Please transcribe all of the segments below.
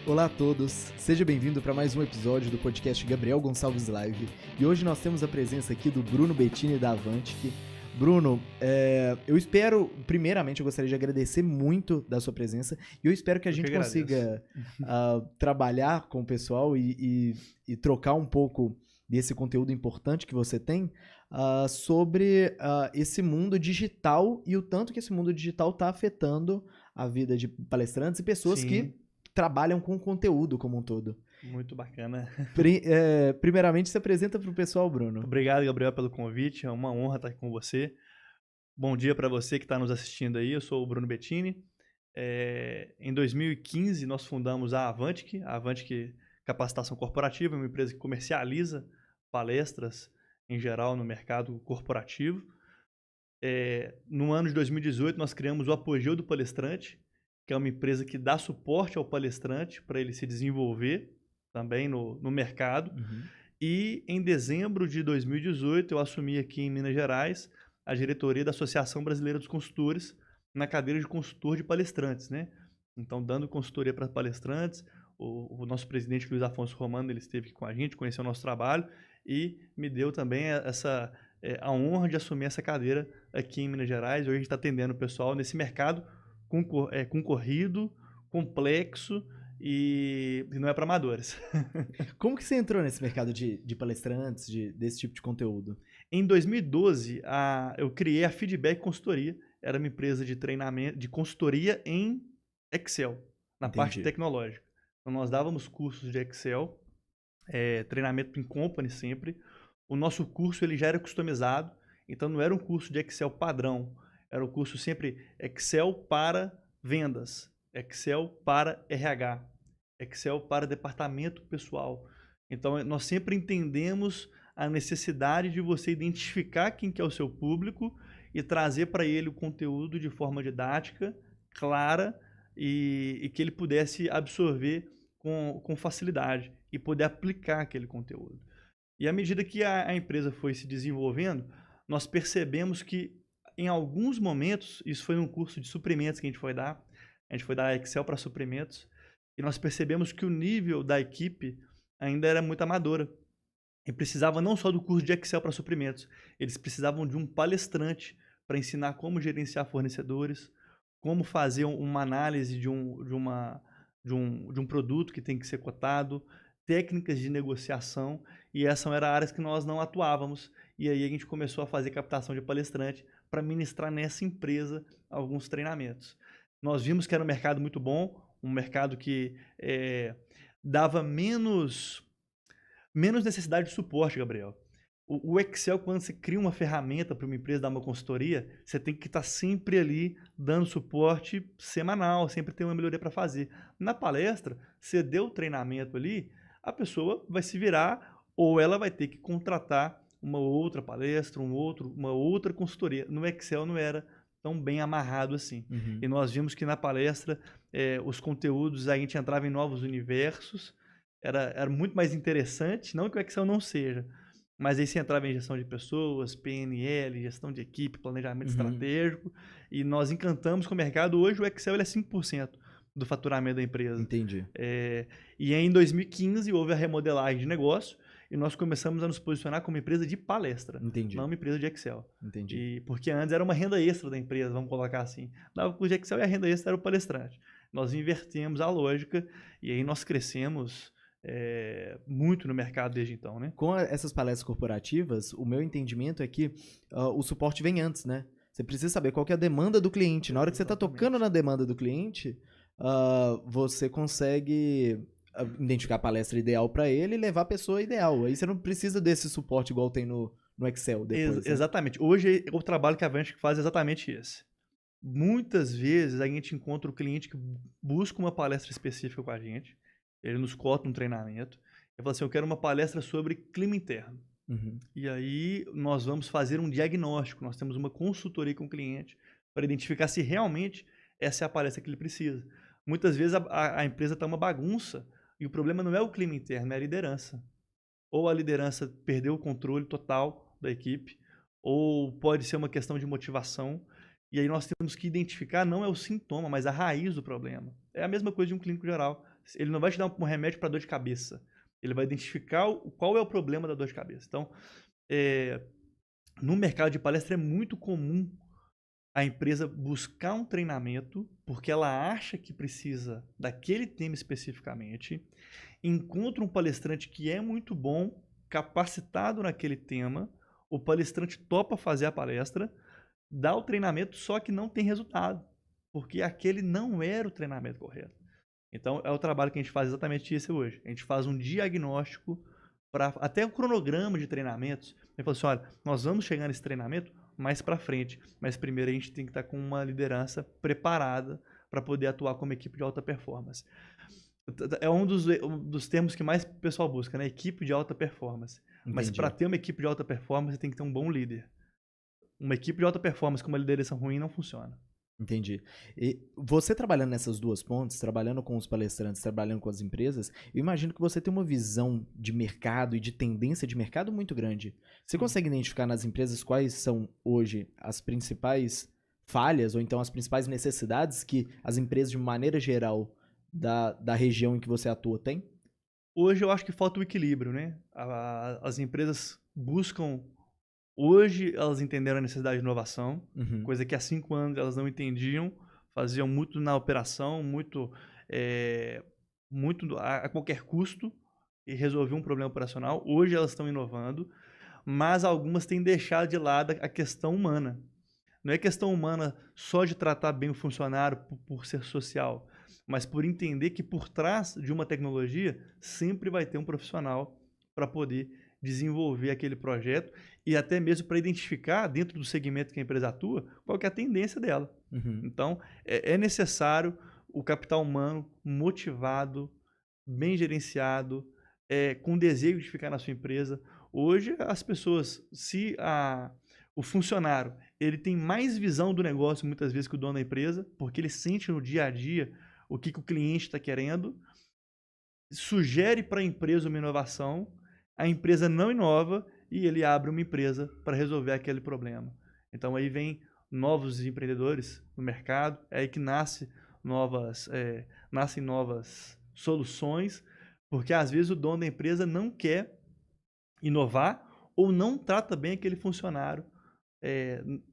Olá a todos, seja bem-vindo para mais um episódio do podcast Gabriel Gonçalves Live. E hoje nós temos a presença aqui do Bruno Bettini da Avantic. Bruno, primeiramente eu gostaria de agradecer muito da sua presença e eu espero que a gente consiga trabalhar com o pessoal e trocar um pouco desse conteúdo importante que você tem sobre esse mundo digital e o tanto que esse mundo digital está afetando a vida de palestrantes e pessoas que trabalham com conteúdo como um todo. Muito bacana. Primeiramente, se apresenta para o pessoal, Bruno. Obrigado, Gabriel, pelo convite. É uma honra estar aqui com você. Bom dia para você que está nos assistindo aí. Eu sou o Bruno Bettini. Em 2015, nós fundamos a Avantic. A Avantic Capacitação Corporativa, uma empresa que comercializa palestras em geral no mercado corporativo. No ano de 2018, nós criamos o Apogeu do Palestrante, que é uma empresa que dá suporte ao palestrante para ele se desenvolver também no mercado. Uhum. E em dezembro de 2018, eu assumi aqui em Minas Gerais a diretoria da Associação Brasileira dos Consultores na cadeira de consultor de palestrantes, né? Então, dando consultoria para palestrantes, o nosso presidente Luiz Afonso Romano, ele esteve aqui com a gente, conheceu o nosso trabalho e me deu também a honra de assumir essa cadeira aqui em Minas Gerais. Hoje a gente está atendendo o pessoal nesse mercado concorrido, complexo e não é para amadores. Como que você entrou nesse mercado de palestrantes, desse tipo de conteúdo? Em 2012, eu criei a Feedback Consultoria. Era uma empresa de treinamento, de consultoria em Excel, na parte tecnológica. Então, nós dávamos cursos de Excel, treinamento em company sempre. O nosso curso ele já era customizado, então não era um curso de Excel padrão. Era um curso sempre Excel para vendas, Excel para RH, Excel para departamento pessoal. Então, nós sempre entendemos a necessidade de você identificar quem que é o seu público e trazer para ele o conteúdo de forma didática, clara e que ele pudesse absorver com facilidade e poder aplicar aquele conteúdo. E à medida que a empresa foi se desenvolvendo, nós percebemos que em alguns momentos, isso foi num curso de suprimentos que a gente foi dar Excel para suprimentos, e nós percebemos que o nível da equipe ainda era muito amadora. E precisava não só do curso de Excel para suprimentos, eles precisavam de um palestrante para ensinar como gerenciar fornecedores, como fazer uma análise de um produto que tem que ser cotado, técnicas de negociação, e essas eram áreas que nós não atuávamos. E aí a gente começou a fazer captação de palestrante para ministrar nessa empresa alguns treinamentos. Nós vimos que era um mercado muito bom, um mercado que dava menos necessidade de suporte, Gabriel. O Excel, quando você cria uma ferramenta para uma empresa dar uma consultoria, você tem que estar sempre ali dando suporte semanal, sempre tem uma melhoria para fazer. Na palestra, você deu o treinamento ali, a pessoa vai se virar ou ela vai ter que contratar uma outra palestra, uma outra consultoria. No Excel não era tão bem amarrado assim. Uhum. E nós vimos que na palestra os conteúdos, a gente entrava em novos universos, era muito mais interessante, não que o Excel não seja, mas aí você entrava em gestão de pessoas, PNL, gestão de equipe, planejamento estratégico, e nós encantamos com o mercado. Hoje o Excel ele é 5% do faturamento da empresa. Entendi. E aí, em 2015 houve a remodelagem de negócio e nós começamos a nos posicionar como empresa de palestra, Entendi. não uma empresa de Excel. Entendi. Porque antes era uma renda extra da empresa, vamos colocar assim. Dava o curso de Excel e a renda extra era o palestrante. Nós invertemos a lógica e aí nós crescemos muito no mercado desde então, né? Com essas palestras corporativas, o meu entendimento é que o suporte vem antes, né? Você precisa saber qual que é a demanda do cliente. Na hora que você está tocando na demanda do cliente, você consegue identificar a palestra ideal para ele e levar a pessoa ideal. Aí você não precisa desse suporte igual tem no Excel depois. Exatamente. Né? Hoje o trabalho que a Avantic faz é exatamente esse. Muitas vezes a gente encontra o cliente que busca uma palestra específica com a gente. Ele nos cota um treinamento. Ele fala assim, eu quero uma palestra sobre clima interno. Uhum. E aí nós vamos fazer um diagnóstico. Nós temos uma consultoria com o cliente para identificar se realmente essa é a palestra que ele precisa. Muitas vezes a empresa está uma bagunça e o problema não é o clima interno, é a liderança. Ou a liderança perdeu o controle total da equipe, ou pode ser uma questão de motivação. E aí nós temos que identificar, não é o sintoma, mas a raiz do problema. É a mesma coisa de um clínico geral. Ele não vai te dar um remédio para dor de cabeça. Ele vai identificar qual é o problema da dor de cabeça. Então, no mercado de palestra é muito comum a empresa buscar um treinamento porque ela acha que precisa daquele tema especificamente, encontra um palestrante que é muito bom, capacitado naquele tema, o palestrante topa fazer a palestra, dá o treinamento, só que não tem resultado, porque aquele não era o treinamento correto. Então, é o trabalho que a gente faz exatamente isso hoje. A gente faz um diagnóstico, até um cronograma de treinamentos. A gente fala assim, olha, nós vamos chegar nesse treinamento mais para frente, mas primeiro a gente tem que estar com uma liderança preparada para poder atuar como equipe de alta performance. É um dos termos que mais o pessoal busca, né? Equipe de alta performance. Entendi. Mas para ter uma equipe de alta performance, tem que ter um bom líder. Uma equipe de alta performance com uma liderança ruim não funciona. Entendi. E você trabalhando nessas duas pontes, trabalhando com os palestrantes, trabalhando com as empresas, eu imagino que você tem uma visão de mercado e de tendência de mercado muito grande. Você consegue identificar nas empresas quais são hoje as principais falhas ou então as principais necessidades que as empresas, de maneira geral, da região em que você atua têm? Hoje eu acho que falta o equilíbrio, né? As empresas buscam... Hoje elas entenderam a necessidade de inovação, coisa que há 5 anos elas não entendiam, faziam muito na operação, muito a qualquer custo e resolviam um problema operacional. Hoje elas estão inovando, mas algumas têm deixado de lado a questão humana. Não é questão humana só de tratar bem o funcionário por ser social, mas por entender que por trás de uma tecnologia sempre vai ter um profissional para poder desenvolver aquele projeto e até mesmo para identificar, dentro do segmento que a empresa atua, qual que é a tendência dela. Então, é necessário o capital humano motivado, bem gerenciado, com desejo de ficar na sua empresa. Hoje, as pessoas, se o funcionário ele tem mais visão do negócio, muitas vezes, que o dono da empresa, porque ele sente no dia a dia o que o cliente está querendo, sugere para a empresa uma inovação, a empresa não inova e ele abre uma empresa para resolver aquele problema. Então aí vem novos empreendedores no mercado, é aí que nascem novas soluções, porque às vezes o dono da empresa não quer inovar ou não trata bem aquele funcionário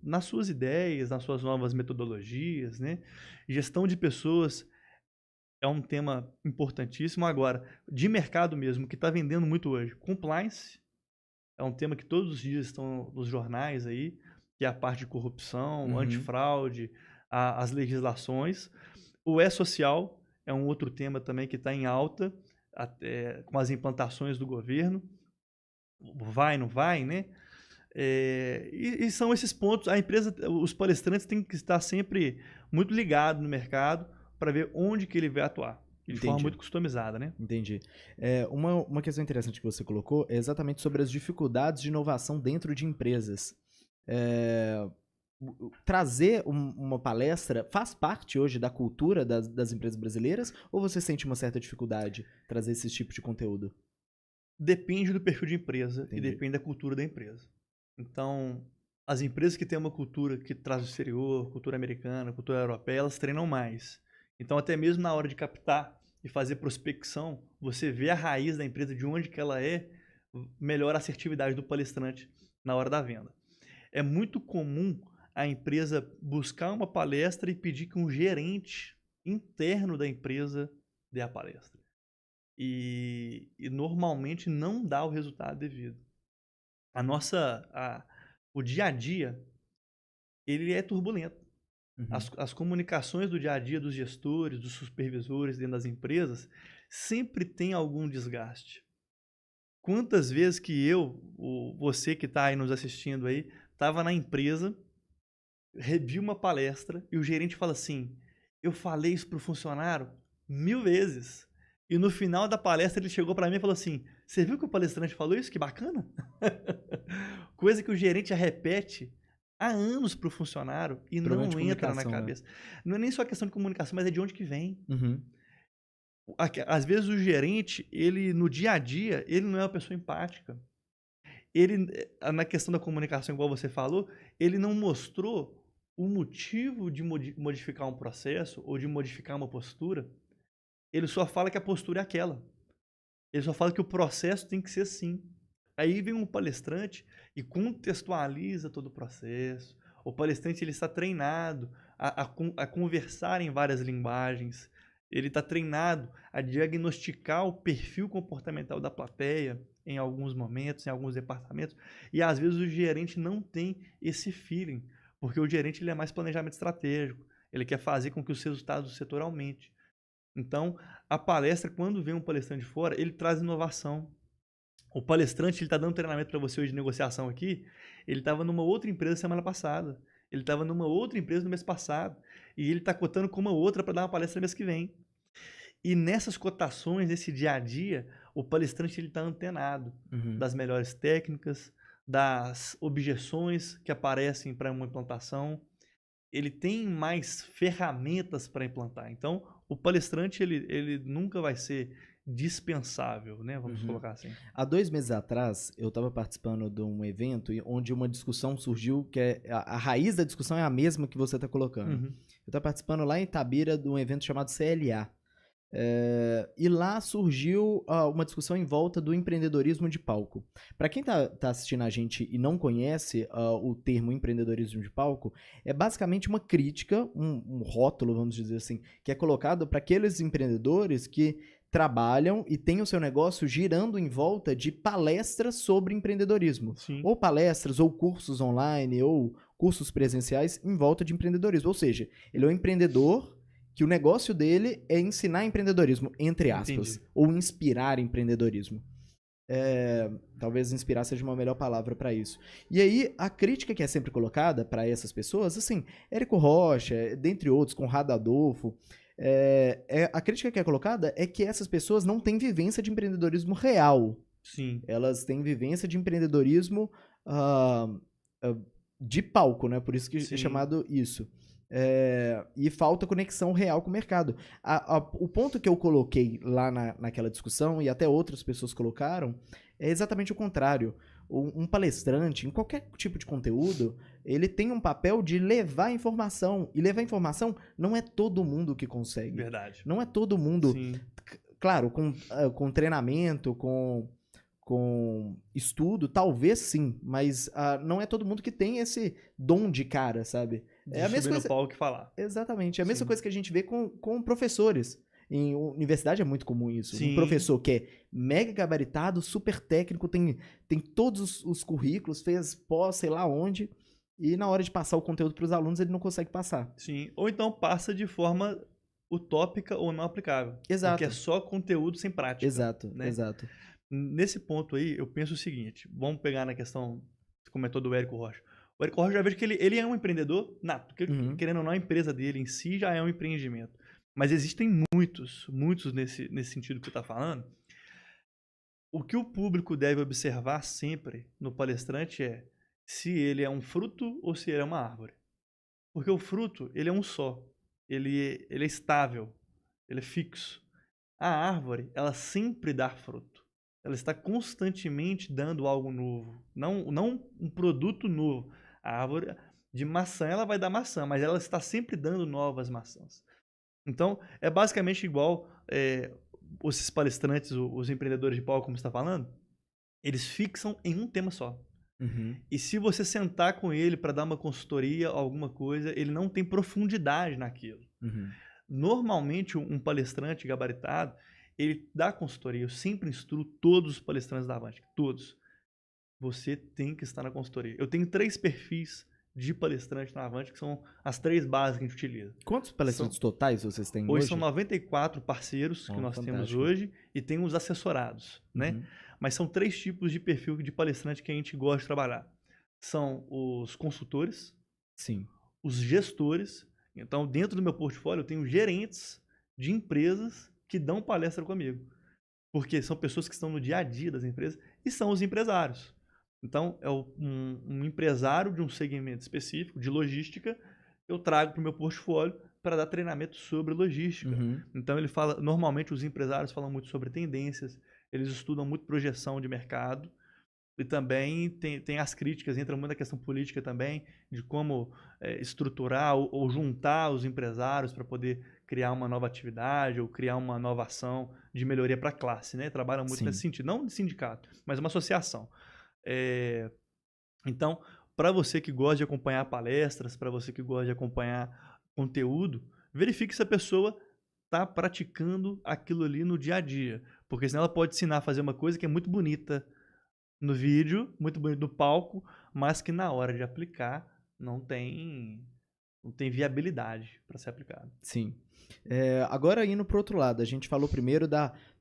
nas suas ideias, nas suas novas metodologias, né? Gestão de pessoas é um tema importantíssimo. Agora, de mercado mesmo, que está vendendo muito hoje, compliance é um tema que todos os dias estão nos jornais aí, que é a parte de corrupção, antifraude, as legislações. O E-Social é um outro tema também que está em alta, com as implantações do governo. Vai, não vai, né? E são esses pontos. A empresa, os palestrantes têm que estar sempre muito ligados no mercado para ver onde que ele vai atuar. De forma muito customizada, né? Entendi. Uma questão interessante que você colocou é exatamente sobre as dificuldades de inovação dentro de empresas. Trazer uma palestra faz parte hoje da cultura das empresas brasileiras ou você sente uma certa dificuldade em trazer esse tipo de conteúdo? Depende do perfil de empresa e depende da cultura da empresa. Então, as empresas que têm uma cultura que traz o exterior, cultura americana, cultura europeia, elas treinam mais. Então, até mesmo na hora de captar e fazer prospecção, você vê a raiz da empresa, de onde que ela melhora a assertividade do palestrante na hora da venda. É muito comum a empresa buscar uma palestra e pedir que um gerente interno da empresa dê a palestra. E normalmente não dá o resultado devido. O dia a dia, ele é turbulento. As comunicações do dia a dia dos gestores, dos supervisores dentro das empresas, sempre tem algum desgaste. Quantas vezes que você que está aí nos assistindo aí, estava na empresa, revi uma palestra e o gerente fala assim, eu falei isso para o funcionário 1000 vezes. E no final da palestra ele chegou para mim e falou assim, você viu que o palestrante falou isso? Que bacana! Coisa que o gerente repete há anos para o funcionário e não entra na cabeça. Né? Não é nem só questão de comunicação, mas é de onde que vem. Às vezes o gerente, no dia a dia, ele não é uma pessoa empática. Ele, na questão da comunicação, igual você falou, ele não mostrou o motivo de modificar um processo ou de modificar uma postura. Ele só fala que a postura é aquela. Ele só fala que o processo tem que ser assim. Aí vem um palestrante e contextualiza todo o processo. O palestrante ele está treinado a conversar em várias linguagens. Ele está treinado a diagnosticar o perfil comportamental da plateia em alguns momentos, em alguns departamentos. E às vezes o gerente não tem esse feeling, porque o gerente ele é mais planejamento estratégico. Ele quer fazer com que os resultados do setor aumentem. Então, a palestra, quando vem um palestrante de fora, ele traz inovação. O palestrante, ele está dando treinamento para você hoje de negociação aqui, ele estava numa outra empresa semana passada, ele estava numa outra empresa no mês passado, e ele está cotando com uma outra para dar uma palestra no mês que vem. E nessas cotações, nesse dia a dia, o palestrante está antenado das melhores técnicas, das objeções que aparecem para uma implantação. Ele tem mais ferramentas para implantar. Então, o palestrante ele nunca vai ser dispensável, né? Vamos colocar assim. Há 2 meses atrás, eu estava participando de um evento onde uma discussão surgiu, que é a raiz da discussão é a mesma que você está colocando. Eu estava participando lá em Itabira de um evento chamado CLA. E lá surgiu uma discussão em volta do empreendedorismo de palco. Para quem tá assistindo a gente e não conhece o termo empreendedorismo de palco, é basicamente uma crítica, um rótulo, vamos dizer assim, que é colocado para aqueles empreendedores que trabalham e têm o seu negócio girando em volta de palestras sobre empreendedorismo. Sim. Ou palestras, ou cursos online, ou cursos presenciais em volta de empreendedorismo. Ou seja, ele é um empreendedor que o negócio dele é ensinar empreendedorismo, entre aspas, Entendi. ou inspirar empreendedorismo. Talvez inspirar seja uma melhor palavra para isso. E aí, a crítica que é sempre colocada para essas pessoas, assim, Érico Rocha, dentre outros, Conrado Adolfo, a crítica que é colocada é que essas pessoas não têm vivência de empreendedorismo real. Sim. Elas têm vivência de empreendedorismo de palco, né? Por isso que é chamado isso. E falta conexão real com o mercado. O ponto que eu coloquei lá naquela discussão, e até outras pessoas colocaram, é exatamente o contrário. Um palestrante, em qualquer tipo de conteúdo, ele tem um papel de levar informação. E levar informação não é todo mundo que consegue. Verdade. Não é todo mundo. Sim. Claro, com treinamento, com estudo, talvez sim, mas não é todo mundo que tem esse dom de cara, sabe? É a mesma coisa no palco e falar. Exatamente. É a mesma coisa que a gente vê com professores. Em universidade é muito comum isso. Sim. Um professor que é mega gabaritado, super técnico, tem todos os currículos, fez pós, sei lá onde, e na hora de passar o conteúdo para os alunos ele não consegue passar. Sim. Ou então passa de forma utópica ou não aplicável. Exato. Porque é só conteúdo sem prática. Exato, né? exato. Nesse ponto aí, eu penso o seguinte, vamos pegar na questão, você comentou do Érico Rocha. O Érico Rocha, já vejo que ele é um empreendedor nato, porque querendo ou não, a empresa dele em si já é um empreendimento. Mas existem muitos nesse sentido que você está falando. O que o público deve observar sempre no palestrante é se ele é um fruto ou se ele é uma árvore. Porque o fruto, ele é um só. Ele é estável, ele é fixo. A árvore, ela sempre dá fruto. Ela está constantemente dando algo novo. Não um produto novo. A árvore de maçã, ela vai dar maçã, mas ela está sempre dando novas maçãs. Então, é basicamente igual esses palestrantes, os empreendedores de palco, como você está falando, eles fixam em um tema só. E se você sentar com ele para dar uma consultoria, alguma coisa, ele não tem profundidade naquilo. Normalmente, um palestrante gabaritado, ele dá consultoria. Eu sempre instruo todos os palestrantes da Avantic, todos. Você tem que estar na consultoria. Eu tenho 3 perfis de palestrante na Avantic, que são as 3 bases que a gente utiliza. Quantos palestrantes totais vocês têm hoje? Hoje são 94 parceiros que nós temos hoje e tem os assessorados, né? Mas são 3 tipos de perfil de palestrante que a gente gosta de trabalhar. São os consultores, sim, os gestores. Então, dentro do meu portfólio, eu tenho gerentes de empresas que dão palestra comigo. Porque são pessoas que estão no dia a dia das empresas e são os empresários. Então, é um empresário de um segmento específico, de logística, eu trago para o meu portfólio para dar treinamento sobre logística. Então, ele fala, normalmente os empresários falam muito sobre tendências, eles estudam muito projeção de mercado, e também tem as críticas, entra muito na questão política também, de como estruturar ou juntar os empresários para poder criar uma nova atividade ou criar uma nova ação de melhoria para a classe, né? Trabalham muito nesse sentido, não de sindicato, mas uma associação. Então, para você que gosta de acompanhar palestras, para você que gosta de acompanhar conteúdo, verifique se a pessoa está praticando aquilo ali no dia a dia. Porque senão ela pode ensinar a fazer uma coisa que é muito bonita no vídeo, muito bonita no palco, mas que na hora de aplicar não tem viabilidade para ser aplicado. Sim. Agora indo para o outro lado, a gente falou primeiro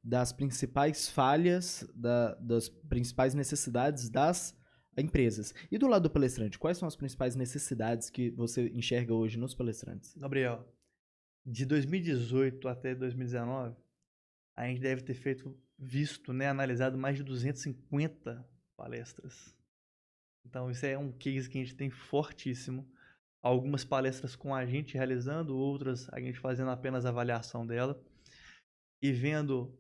das principais falhas, das principais necessidades das empresas. E do lado do palestrante, quais são as principais necessidades que você enxerga hoje nos palestrantes? Gabriel, de 2018 até 2019, a gente deve ter visto, né, analisado mais de 250 palestras. Então, isso é um case que a gente tem fortíssimo. Algumas palestras com a gente realizando, outras a gente fazendo apenas avaliação dela. E vendo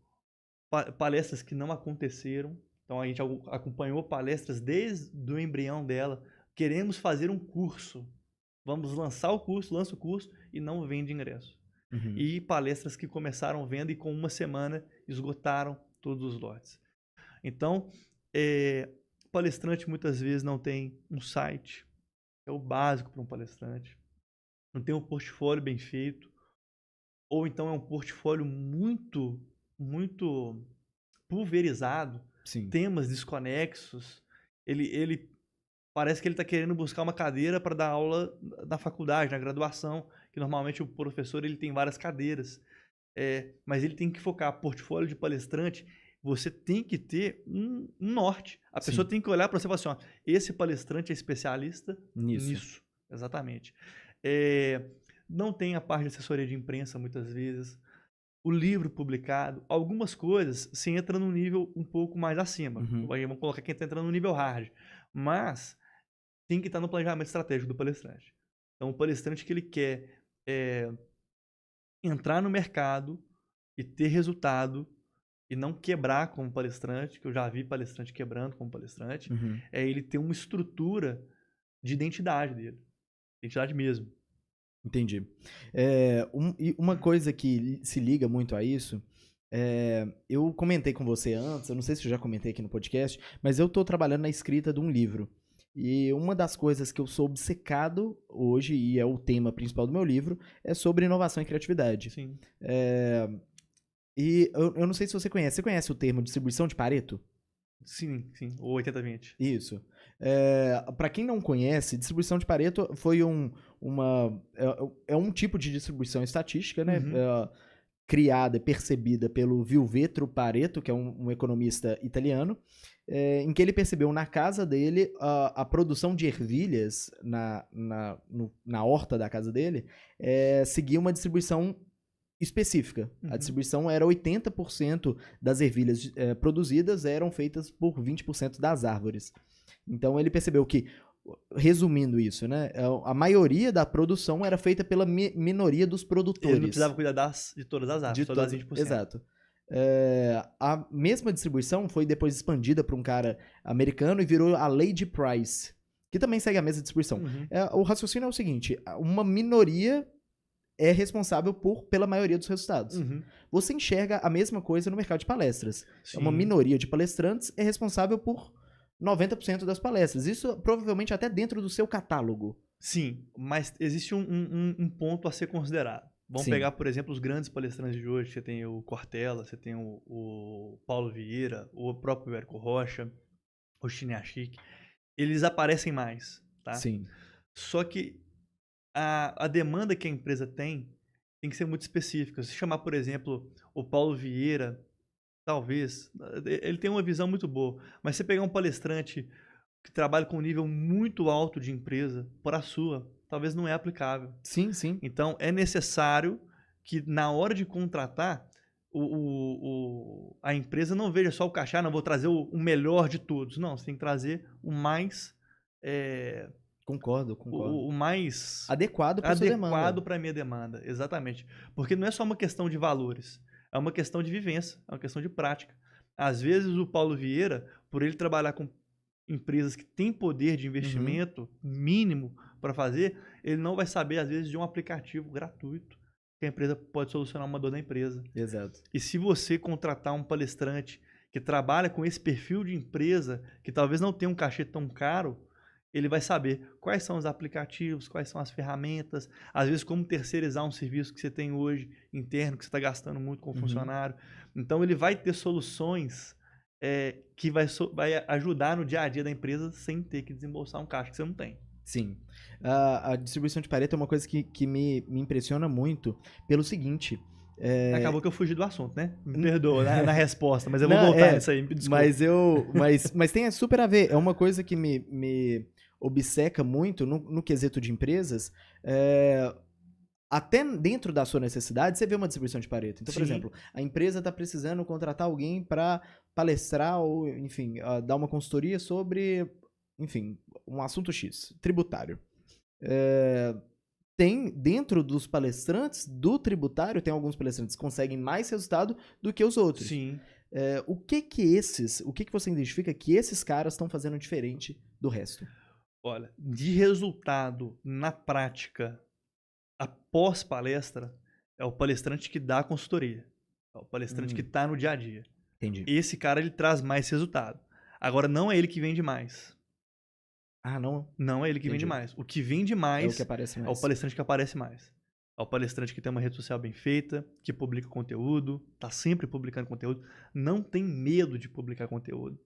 palestras que não aconteceram. Então, a gente acompanhou palestras desde o embrião dela. Queremos fazer um curso. Vamos lançar o curso, lança o curso e não vende ingresso. Uhum. E palestras que começaram venda e com uma semana esgotaram todos os lotes. Então, o palestrante muitas vezes não tem um site, é o básico para um palestrante, não tem um portfólio bem feito, ou então é um portfólio muito, muito pulverizado, Sim. Temas desconexos, ele parece que ele está querendo buscar uma cadeira para dar aula na faculdade, na graduação, que normalmente o professor ele tem várias cadeiras, mas ele tem que focar portfólio de palestrante. Você tem que ter um norte. A pessoa tem que olhar para você e falar assim, ó, esse palestrante é especialista nisso. Exatamente. Não tem a parte de assessoria de imprensa muitas vezes. O livro publicado, algumas coisas se entra num nível um pouco mais acima. Vamos colocar quem está entrando no nível hard. Mas tem que estar no planejamento estratégico do palestrante. Então, o palestrante que ele quer entrar no mercado e ter resultado e não quebrar como palestrante, que eu já vi palestrante quebrando como palestrante, é ele ter uma estrutura de identidade dele. Identidade mesmo. Entendi. Uma coisa que se liga muito a isso, eu comentei com você antes, eu não sei se eu já comentei aqui no podcast, mas eu estou trabalhando na escrita de um livro. E uma das coisas que eu sou obcecado hoje, e é o tema principal do meu livro, é sobre inovação e criatividade. Sim. E eu não sei se você conhece. Você conhece o termo distribuição de Pareto? Sim. O 80-20. Isso. Para quem não conhece, distribuição de Pareto foi um tipo de distribuição estatística, né? Criada, percebida pelo Vilvetro Pareto, que é um economista italiano, em que ele percebeu na casa dele a produção de ervilhas na horta da casa dele seguia uma distribuição específica. A distribuição era 80% das ervilhas produzidas eram feitas por 20% das árvores. Então ele percebeu que, resumindo isso, né, a maioria da produção era feita pela minoria dos produtores. Ele não precisava cuidar de todas as árvores, só das 20%. Exato. A mesma distribuição foi depois expandida para um cara americano e virou a lei de Price, que também segue a mesma distribuição. O raciocínio é o seguinte, uma minoria é responsável pela maioria dos resultados. Você enxerga a mesma coisa no mercado de palestras. Sim. Uma minoria de palestrantes é responsável por 90% das palestras. Isso provavelmente até dentro do seu catálogo. Sim, mas existe um ponto a ser considerado. Vamos pegar, por exemplo, os grandes palestrantes de hoje. Você tem o Cortella, você tem o Paulo Vieira, o próprio Érico Rocha, o Chiniachik. Eles aparecem mais, tá? Sim. Só que a demanda que a empresa tem que ser muito específica. Se chamar, por exemplo, o Paulo Vieira, talvez, ele tem uma visão muito boa, mas se pegar um palestrante que trabalha com um nível muito alto de empresa para a sua, talvez não é aplicável. Sim. Então, é necessário que na hora de contratar, a empresa não veja só o cachê, não vou trazer o melhor de todos. Não, você tem que trazer o mais... Concordo. O mais adequado para a minha demanda, exatamente. Porque não é só uma questão de valores, é uma questão de vivência, é uma questão de prática. Às vezes o Paulo Vieira, por ele trabalhar com empresas que têm poder de investimento mínimo para fazer, ele não vai saber, às vezes, de um aplicativo gratuito que a empresa pode solucionar uma dor da empresa. Exato. E se você contratar um palestrante que trabalha com esse perfil de empresa, que talvez não tenha um cachê tão caro, ele vai saber quais são os aplicativos, quais são as ferramentas, às vezes como terceirizar um serviço que você tem hoje interno, que você está gastando muito com o funcionário. Então ele vai ter soluções que vai ajudar no dia a dia da empresa sem ter que desembolsar um caixa que você não tem. Sim. A distribuição de Pareto é uma coisa que me impressiona muito pelo seguinte... Acabou que eu fugi do assunto, né? Me perdoa na resposta, mas eu vou voltar nisso aí, me desculpa. Mas tem super a ver. É uma coisa que me obceca muito no quesito de empresas. Até dentro da sua necessidade, você vê uma distribuição de Pareto. Então, por exemplo, a empresa está precisando contratar alguém para palestrar ou, enfim, dar uma consultoria sobre, enfim, um assunto X, tributário. Tem, dentro dos palestrantes do tributário, tem alguns palestrantes que conseguem mais resultado do que os outros. Sim. O que você identifica que esses caras estão fazendo diferente do resto? Olha, de resultado na prática, após palestra, é o palestrante que dá a consultoria. É o palestrante que está no dia a dia. Entendi. Esse cara, ele traz mais resultado. Agora, não é ele que vende mais. Ah, não? Não é ele que vende mais. O que vende mais, o que aparece mais. É o palestrante que aparece mais. É o palestrante que tem uma rede social bem feita, que publica conteúdo, está sempre publicando conteúdo, não tem medo de publicar conteúdo.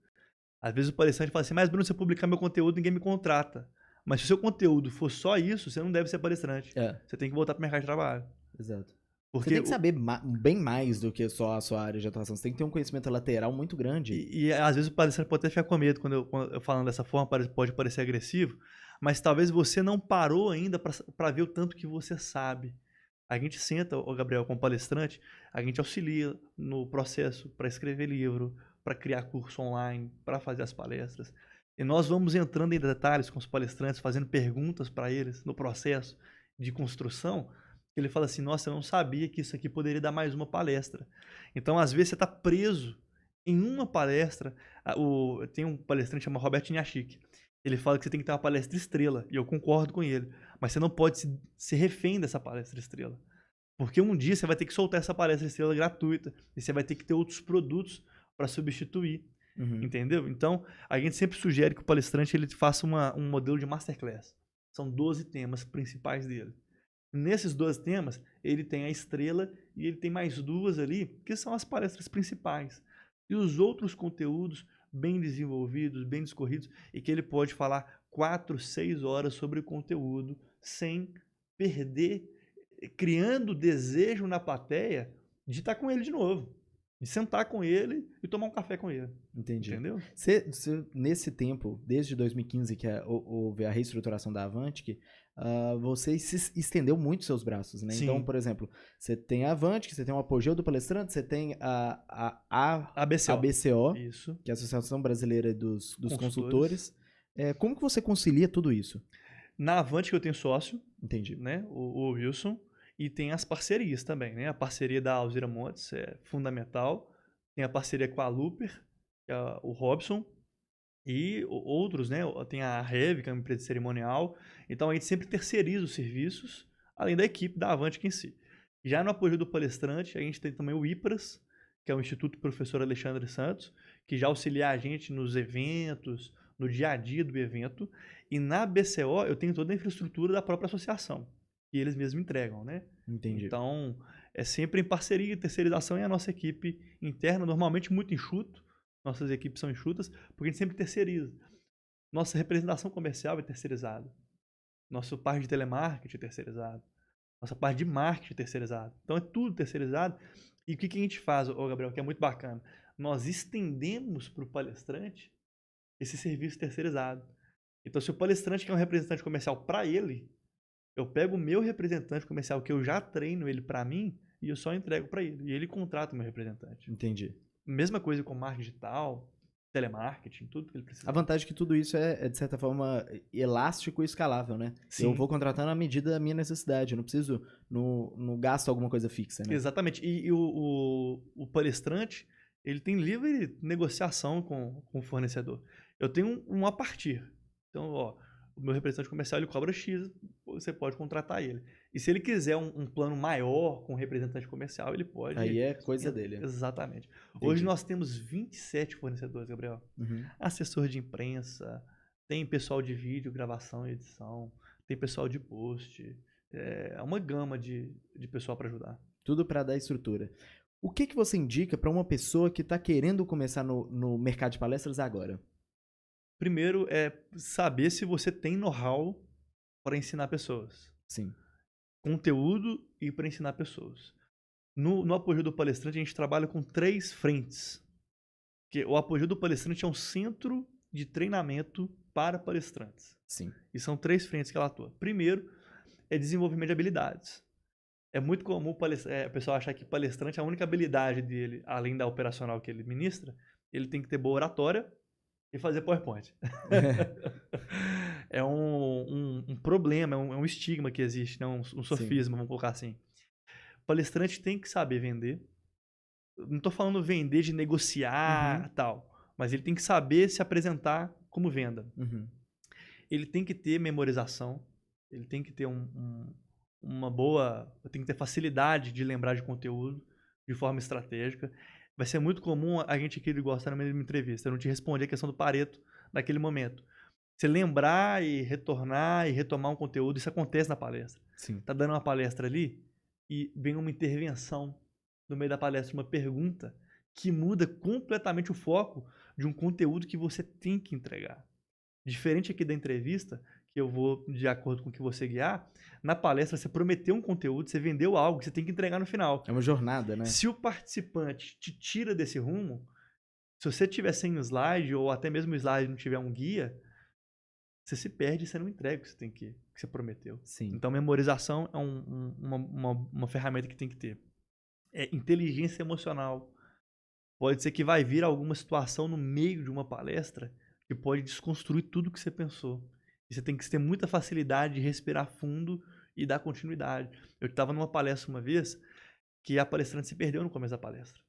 Às vezes o palestrante fala assim, mas Bruno, se eu publicar meu conteúdo, ninguém me contrata. Mas se o seu conteúdo for só isso, você não deve ser palestrante. Você tem que voltar para o mercado de trabalho. Exato. Porque você tem que saber bem mais do que só a sua área de atuação. Você tem que ter um conhecimento lateral muito grande. E às vezes o palestrante pode até ficar com medo quando eu falando dessa forma, pode parecer agressivo, mas talvez você não parou ainda para ver o tanto que você sabe. A gente senta, Gabriel, como palestrante, a gente auxilia no processo para escrever livro, para criar curso online, para fazer as palestras. E nós vamos entrando em detalhes com os palestrantes, fazendo perguntas para eles no processo de construção. Ele fala assim, nossa, eu não sabia que isso aqui poderia dar mais uma palestra. Então, às vezes, você está preso em uma palestra. Tem um palestrante chamado Roberto Niachik. Ele fala que você tem que ter uma palestra estrela, e eu concordo com ele. Mas você não pode ser refém dessa palestra estrela. Porque um dia você vai ter que soltar essa palestra estrela gratuita, e você vai ter que ter outros produtos para substituir. Entendeu? Então, a gente sempre sugere que o palestrante ele faça um modelo de masterclass. São 12 temas principais dele. Nesses 12 temas, ele tem a estrela e ele tem mais duas ali, que são as palestras principais. E os outros conteúdos bem desenvolvidos, bem discorridos, e que ele pode falar 4, 6 horas sobre o conteúdo, sem perder, criando desejo na plateia de estar com ele de novo. De sentar com ele e tomar um café com ele. Entendi. Entendeu? Nesse tempo, desde 2015, que houve a reestruturação da Avantic, você se estendeu muito seus braços, né? Sim. Então, por exemplo, você tem a Avantic, você tem o Apogeu do Palestrante, você tem a ABCO, isso. Que é a Associação Brasileira dos Consultores. Como que você concilia tudo isso? Na Avantic eu tenho sócio. Entendi. Né? O Wilson. E tem as parcerias também, né? A parceria da Alzira Montes é fundamental. Tem a parceria com a Looper, que é o Robson. E outros, né? Tem a Rev, que é uma empresa cerimonial. Então, a gente sempre terceiriza os serviços, além da equipe da Avantic em si. Já no apoio do palestrante, a gente tem também o IPRAS, que é o Instituto Professor Alexandre Santos, que já auxilia a gente nos eventos, no dia a dia do evento. E na BCO, eu tenho toda a infraestrutura da própria associação. E eles mesmos entregam, né? Entendi. Então, é sempre em parceria, terceirização e a nossa equipe interna, normalmente muito enxuto. Nossas equipes são enxutas, porque a gente sempre terceiriza. Nossa representação comercial é terceirizada. Nossa parte de telemarketing é terceirizada. Nossa parte de marketing é terceirizada. Então, é tudo terceirizado. E o que a gente faz, Gabriel, que é muito bacana? Nós estendemos para o palestrante esse serviço terceirizado. Então, se o palestrante quer um representante comercial para ele, eu pego o meu representante comercial, que eu já treino ele para mim, e eu só entrego para ele. E ele contrata o meu representante. Entendi. Mesma coisa com marketing digital, telemarketing, tudo que ele precisa. A vantagem é que tudo isso é de certa forma, elástico e escalável, né? Sim. Eu vou contratando à medida da minha necessidade. Eu não preciso, não gasto alguma coisa fixa, né? Exatamente. E o palestrante, ele tem livre negociação com o fornecedor. Eu tenho um a partir. Então, o meu representante comercial ele cobra X, você pode contratar ele. E se ele quiser um plano maior com representante comercial, ele pode. Aí é coisa dele. Exatamente. Entendi. Hoje nós temos 27 fornecedores, Gabriel. Assessor de imprensa, tem pessoal de vídeo, gravação e edição, tem pessoal de post, é uma gama de pessoal para ajudar. Tudo para dar estrutura. O que você indica para uma pessoa que está querendo começar no mercado de palestras agora? Primeiro é saber se você tem know-how para ensinar pessoas. Sim. Conteúdo e para ensinar pessoas. No Apogeu do Palestrante, a gente trabalha com 3 frentes. Que o Apogeu do Palestrante é um centro de treinamento para palestrantes. Sim. E são 3 frentes que ela atua. Primeiro é desenvolvimento de habilidades. É muito comum o pessoal achar que palestrante, a única habilidade dele, além da operacional que ele ministra, ele tem que ter boa oratória e fazer PowerPoint. É um problema, é um estigma que existe, né? Um sofisma, vamos colocar assim. O palestrante tem que saber vender. Não estou falando vender de negociar tal, mas ele tem que saber se apresentar como venda. Ele tem que ter memorização, ele tem que ter uma boa... Tem que ter facilidade de lembrar de conteúdo de forma estratégica. Vai ser muito comum a gente aqui gostar na mesma entrevista. Eu não te respondi a questão do Pareto naquele momento. Você lembrar e retornar e retomar um conteúdo, isso acontece na palestra. Sim. Tá dando uma palestra ali e vem uma intervenção no meio da palestra, uma pergunta que muda completamente o foco de um conteúdo que você tem que entregar. Diferente aqui da entrevista, que eu vou de acordo com o que você guiar, na palestra você prometeu um conteúdo, você vendeu algo que você tem que entregar no final. É uma jornada, né? Se o participante te tira desse rumo, se você tiver sem um slide ou até mesmo o slide não tiver um guia, você se perde e você não entrega o que você prometeu. Sim. Então, memorização é uma ferramenta que tem que ter. Inteligência emocional. Pode ser que vai vir alguma situação no meio de uma palestra que pode desconstruir tudo que você pensou. E você tem que ter muita facilidade de respirar fundo e dar continuidade. Eu estava numa palestra uma vez que a palestrante se perdeu no começo da palestra.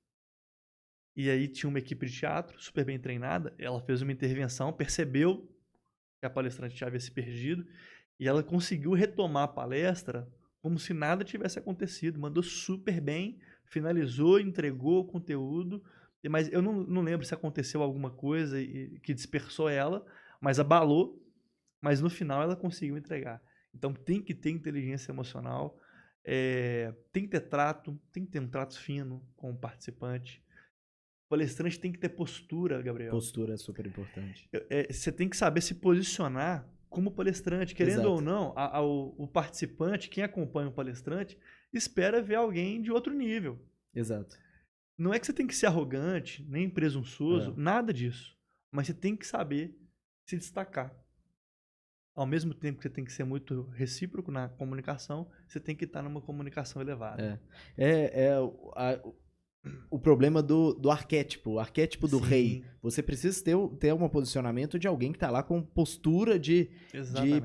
E aí tinha uma equipe de teatro super bem treinada, ela fez uma intervenção, percebeu que a palestrante já havia se perdido e ela conseguiu retomar a palestra como se nada tivesse acontecido, mandou super bem, finalizou, entregou o conteúdo, mas eu não lembro se aconteceu alguma coisa que dispersou ela, mas abalou, mas no final ela conseguiu entregar. Então tem que ter inteligência emocional, tem que ter trato, tem que ter um trato fino com o participante. O palestrante tem que ter postura, Gabriel. Postura é super importante. Você tem que saber se posicionar como palestrante. Querendo Exato. ou não, o participante, quem acompanha o palestrante, espera ver alguém de outro nível. Exato. Não é que você tem que ser arrogante, nem presunçoso, nada disso. Mas você tem que saber se destacar. Ao mesmo tempo que você tem que ser muito recíproco na comunicação, você tem que estar numa comunicação elevada. O problema do arquétipo, o arquétipo do Sim. rei. Você precisa ter um posicionamento de alguém que está lá com postura de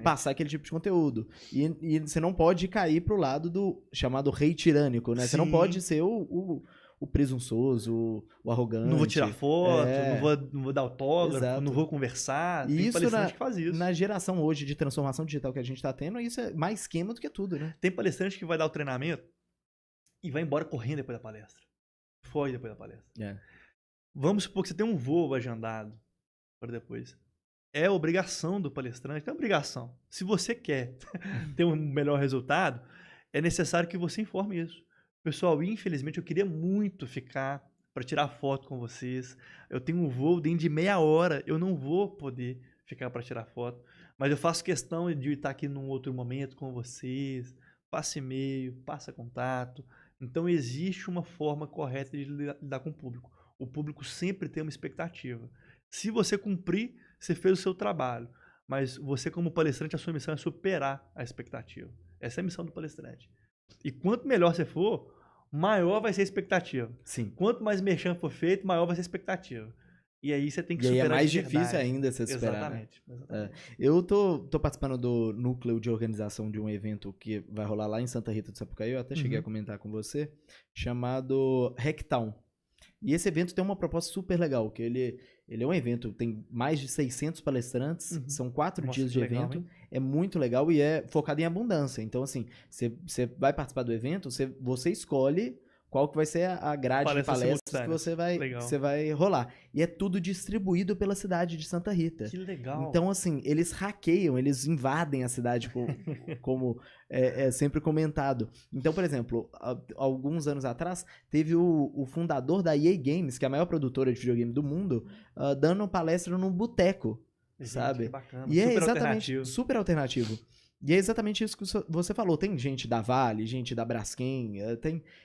passar aquele tipo de conteúdo. E você não pode cair para o lado do chamado rei tirânico, né? Sim. Você não pode ser o presunçoso, o arrogante. Não vou tirar foto, não vou dar autógrafo, exato, não vou conversar. E tem palestrante que faz isso. Na geração hoje de transformação digital que a gente está tendo, isso é mais esquema do que tudo, né? Tem palestrante que vai dar o treinamento e vai embora correndo depois da palestra. Foi depois da palestra. Vamos supor que você tem um voo agendado para depois. É obrigação do palestrante, não é obrigação. Se você quer ter um melhor resultado, é necessário que você informe isso. Pessoal, infelizmente eu queria muito ficar para tirar foto com vocês. Eu tenho um voo dentro de meia hora, eu não vou poder ficar para tirar foto, mas eu faço questão de estar aqui num outro momento com vocês. Passa e-mail, passa contato. Então, existe uma forma correta de lidar com o público. O público sempre tem uma expectativa. Se você cumprir, você fez o seu trabalho. Mas você, como palestrante, a sua missão é superar a expectativa. Essa é a missão do palestrante. E quanto melhor você for, maior vai ser a expectativa. Sim. Quanto mais merchan for feito, maior vai ser a expectativa. E aí você tem que superar. E aí é mais difícil ainda você superar. Exatamente. Né? Exatamente. Eu tô participando do núcleo de organização de um evento que vai rolar lá em Santa Rita do Sapucaí, eu até cheguei a comentar com você, chamado Hacktown. E esse evento tem uma proposta super legal, que ele é um evento, tem mais de 600 palestrantes, são 4 dias de evento, legal, é muito legal e é focado em abundância. Então, assim, você vai participar do evento, você escolhe qual que vai ser a grade de palestras que você vai rolar. E é tudo distribuído pela cidade de Santa Rita. Que legal. Então, assim, eles hackeiam, eles invadem a cidade, como é sempre comentado. Então, por exemplo, alguns anos atrás, teve o fundador da EA Games, que é a maior produtora de videogame do mundo, dando palestra num boteco, sabe? Que bacana. E super exatamente super alternativo. E é exatamente isso que você falou. Tem gente da Vale, gente da Braskem,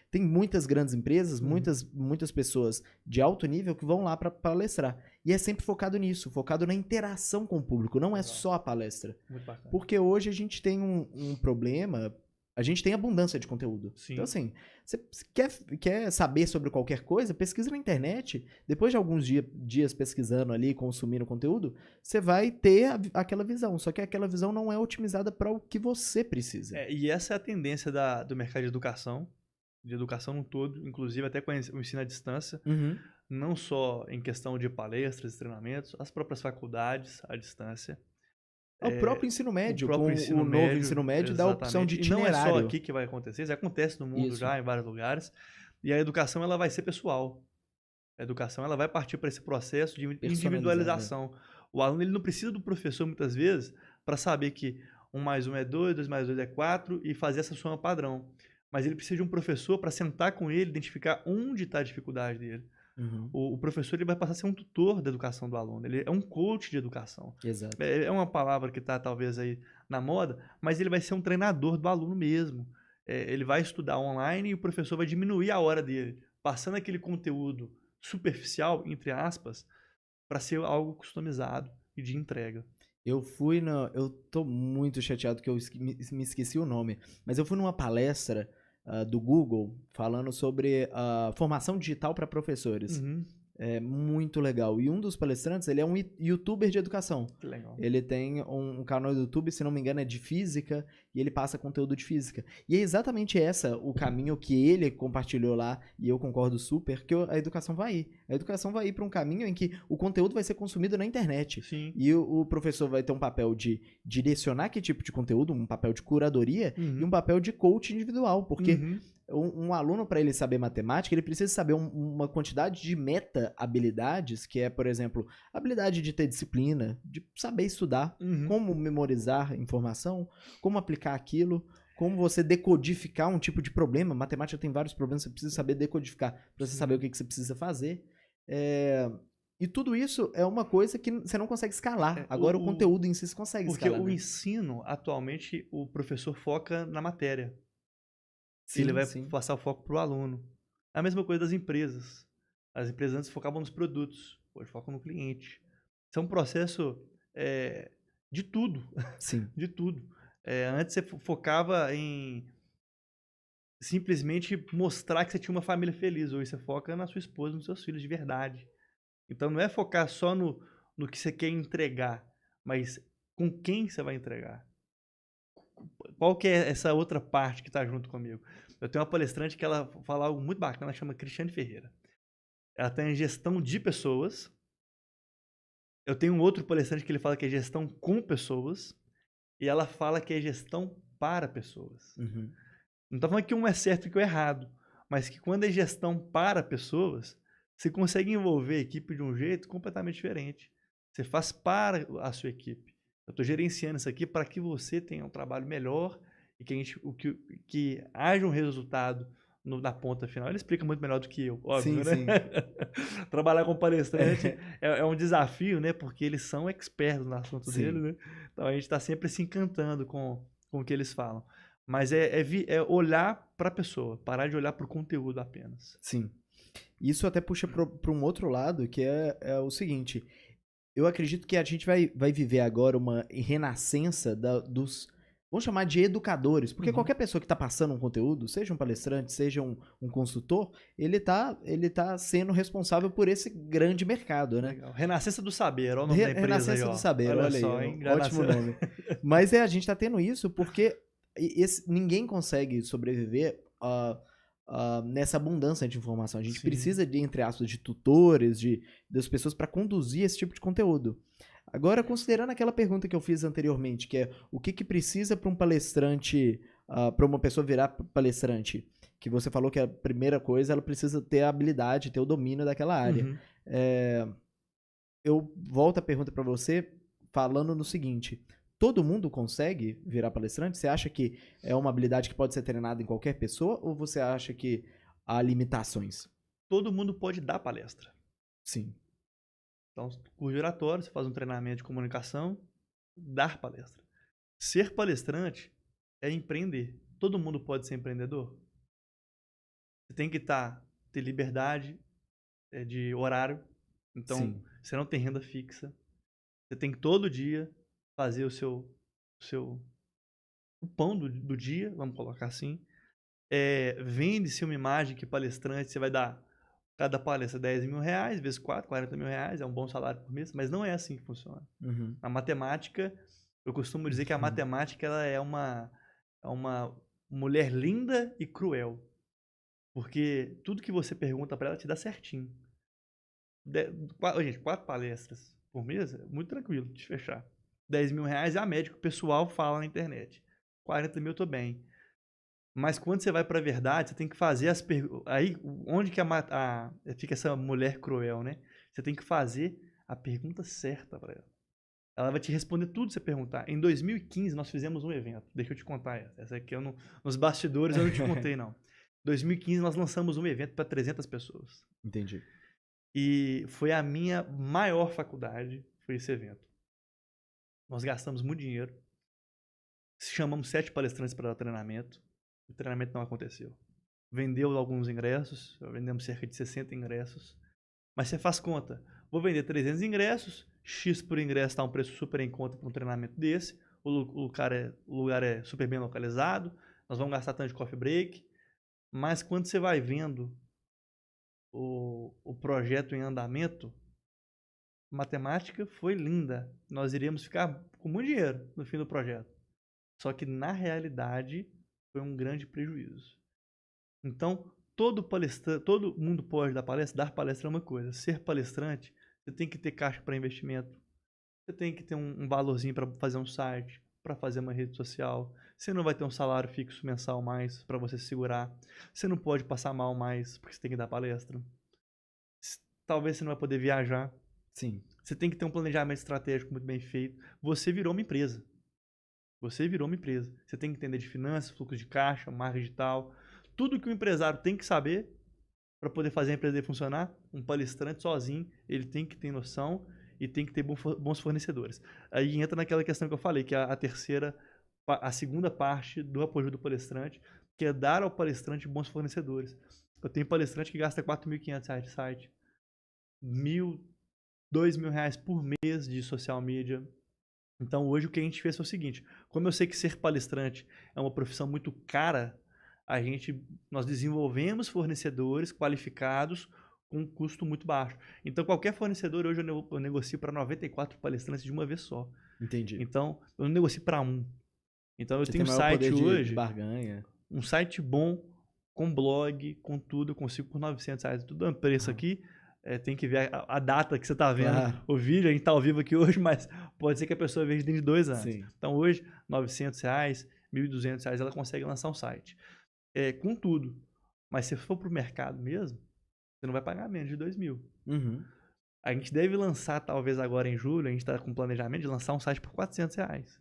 tem muitas grandes empresas, muitas pessoas de alto nível que vão lá para palestrar. E é sempre focado nisso, focado na interação com o público, não é só a palestra. Muito bacana. Porque hoje a gente tem um problema, a gente tem abundância de conteúdo. Sim. Então, assim, você quer saber sobre qualquer coisa, pesquisa na internet. Depois de alguns dias pesquisando ali, consumindo conteúdo, você vai ter aquela visão. Só que aquela visão não é otimizada para o que você precisa. E essa é a tendência do mercado de educação no todo, inclusive até com o ensino à distância. Não só em questão de palestras e treinamentos, as próprias faculdades à distância. O próprio ensino médio, novo ensino médio dá a opção de itinerário. E não é só aqui que vai acontecer, isso acontece no mundo já, em vários lugares. E a educação ela vai ser pessoal. A educação ela vai partir para esse processo de individualização. O aluno ele não precisa do professor, muitas vezes, para saber que 1 mais 1 é 2, 2 mais 2 é 4 e fazer essa soma padrão. Mas ele precisa de um professor para sentar com ele, identificar onde está a dificuldade dele. O professor ele vai passar a ser um tutor da educação do aluno. Ele é um coach de educação. Exato. É uma palavra que está talvez aí na moda, mas ele vai ser um treinador do aluno mesmo. Ele vai estudar online e o professor vai diminuir a hora dele, passando aquele conteúdo superficial, entre aspas, para ser algo customizado e de entrega. Eu tô muito chateado que eu me esqueci o nome, mas eu fui numa palestra do Google falando sobre formação digital para professores. É muito legal. E um dos palestrantes, ele é um youtuber de educação. Que legal. Ele tem um canal do YouTube, se não me engano, é de física, e ele passa conteúdo de física. E é exatamente o caminho que ele compartilhou lá, e eu concordo super, que a educação vai ir. A educação vai ir para um caminho em que o conteúdo vai ser consumido na internet. Sim. E o professor vai ter um papel de direcionar que tipo de conteúdo, um papel de curadoria, e um papel de coach individual, porque um aluno, para ele saber matemática, ele precisa saber uma quantidade de meta-habilidades, que é, por exemplo, a habilidade de ter disciplina, de saber estudar, como memorizar informação, como aplicar aquilo, como você decodificar um tipo de problema. Matemática tem vários problemas, você precisa saber decodificar para você saber o que você precisa fazer. E tudo isso é uma coisa que você não consegue escalar. Agora o conteúdo em si você consegue escalar. Porque o ensino, atualmente, o professor foca na matéria. Ele vai passar o foco para o aluno. A mesma coisa das empresas. As empresas antes focavam nos produtos, hoje focam no cliente. Isso é um processo de tudo. Sim. De tudo. Antes você focava em simplesmente mostrar que você tinha uma família feliz. Hoje você foca na sua esposa, nos seus filhos de verdade. Então não é focar só no que você quer entregar, mas com quem você vai entregar. Qual que é essa outra parte que está junto comigo? Eu tenho uma palestrante que ela fala algo muito bacana, ela chama Cristiane Ferreira. Ela tem gestão de pessoas. Eu tenho um outro palestrante que ele fala que é gestão com pessoas. E ela fala que é gestão para pessoas. Não estou falando que um é certo e que o é errado, mas que quando é gestão para pessoas, você consegue envolver a equipe de um jeito completamente diferente. Você faz para a sua equipe. Eu estou gerenciando isso aqui para que você tenha um trabalho melhor e que haja um resultado na ponta final. Ele explica muito melhor do que eu, óbvio, sim, né? Sim. Trabalhar com palestrante é um desafio, né? Porque eles são expertos no assunto dele, né? Então a gente está sempre se encantando com o que eles falam. Mas é olhar para a pessoa, parar de olhar para o conteúdo apenas. Sim. Isso até puxa para um outro lado, que é o seguinte. Eu acredito que a gente vai viver agora uma renascença dos, vamos chamar de educadores, porque qualquer pessoa que está passando um conteúdo, seja um palestrante, seja um consultor, ele tá sendo responsável por esse grande mercado, né? Legal. Renascença do Saber, olha o nome da empresa Renascença aí, do Saber, olha só, aí, ótimo nome. Mas a gente está tendo isso porque ninguém consegue sobreviver nessa abundância de informação. A gente precisa, entre aspas, de tutores, das pessoas para conduzir esse tipo de conteúdo. Agora, considerando aquela pergunta que eu fiz anteriormente, que é o que precisa para um palestrante, para uma pessoa virar palestrante, que você falou que a primeira coisa, ela precisa ter a habilidade, ter o domínio daquela área. Uhum. Eu volto a pergunta para você falando no seguinte: todo mundo consegue virar palestrante? Você acha que é uma habilidade que pode ser treinada em qualquer pessoa ou você acha que há limitações? Todo mundo pode dar palestra. Sim. Então, curso de oratório, você faz um treinamento de comunicação, dar palestra. Ser palestrante é empreender. Todo mundo pode ser empreendedor. Você tem que ter liberdade de horário. Então, você não tem renda fixa. Você tem que todo dia fazer o pão do dia, vamos colocar assim. Vende-se uma imagem que palestrante, você vai dar cada palestra R$10 mil, vezes 4, R$40 mil, é um bom salário por mês, mas não é assim que funciona. Uhum. A matemática, eu costumo dizer que a matemática ela é uma mulher linda e cruel. Porque tudo que você pergunta para ela te dá certinho. Gente, 4 palestras por mês é muito tranquilo de fechar. R$10 mil é a média que o pessoal fala na internet. 40 mil eu tô bem. Mas quando você vai para a verdade, você tem que fazer as perguntas. Aí, onde que fica essa mulher cruel, né? Você tem que fazer a pergunta certa para ela. Ela vai te responder tudo que você perguntar. Em 2015, nós fizemos um evento. Deixa eu te contar essa. Essa aqui nos bastidores eu não te contei, não. Em 2015, nós lançamos um evento para 300 pessoas. Entendi. E foi a minha maior faculdade, foi esse evento. Nós gastamos muito dinheiro. Chamamos 7 palestrantes para dar treinamento. O treinamento não aconteceu. Vendeu alguns ingressos, vendemos cerca de 60 ingressos. Mas você faz conta, vou vender 300 ingressos, X por ingresso está um preço super em conta para um treinamento desse, o lugar é super bem localizado, nós vamos gastar tanto de coffee break, mas quando você vai vendo o projeto em andamento, a matemática foi linda, nós iríamos ficar com muito dinheiro no fim do projeto. Só que na realidade foi um grande prejuízo. Então, todo mundo pode dar palestra é uma coisa. Ser palestrante, você tem que ter caixa para investimento, você tem que ter um valorzinho para fazer um site, para fazer uma rede social, você não vai ter um salário fixo mensal mais para você segurar, você não pode passar mal mais porque você tem que dar palestra, talvez você não vai poder viajar. Sim. Você tem que ter um planejamento estratégico muito bem feito. Você virou uma empresa. Você tem que entender de finanças, fluxo de caixa, marketing digital. Tudo que o empresário tem que saber para poder fazer a empresa funcionar, um palestrante sozinho, ele tem que ter noção e tem que ter bons fornecedores. Aí entra naquela questão que eu falei, que é a segunda parte do apoio do palestrante, que é dar ao palestrante bons fornecedores. Eu tenho palestrante que gasta R$4.500 de site, R$1.000, R$2.000 por mês de social media. Então hoje o que a gente fez foi o seguinte, como eu sei que ser palestrante é uma profissão muito cara, nós desenvolvemos fornecedores qualificados com um custo muito baixo. Então qualquer fornecedor hoje eu negocio para 94 palestrantes de uma vez só. Entendi. Então eu não negocio para um. Então eu Você tenho um tem maior site poder hoje, de barganha. um site bom, com blog, com tudo, eu consigo por R$900. Tudo é um preço aqui. Tem que ver a data que você está vendo o vídeo. A gente está ao vivo aqui hoje, mas pode ser que a pessoa veja dentro de 2 anos. Sim. Então hoje, R$900, R$1.200, ela consegue lançar um site. Com tudo. Mas se for para o mercado mesmo, você não vai pagar menos de 2.000. Uhum. A gente deve lançar, talvez agora em julho, a gente está com planejamento de lançar um site por R$400.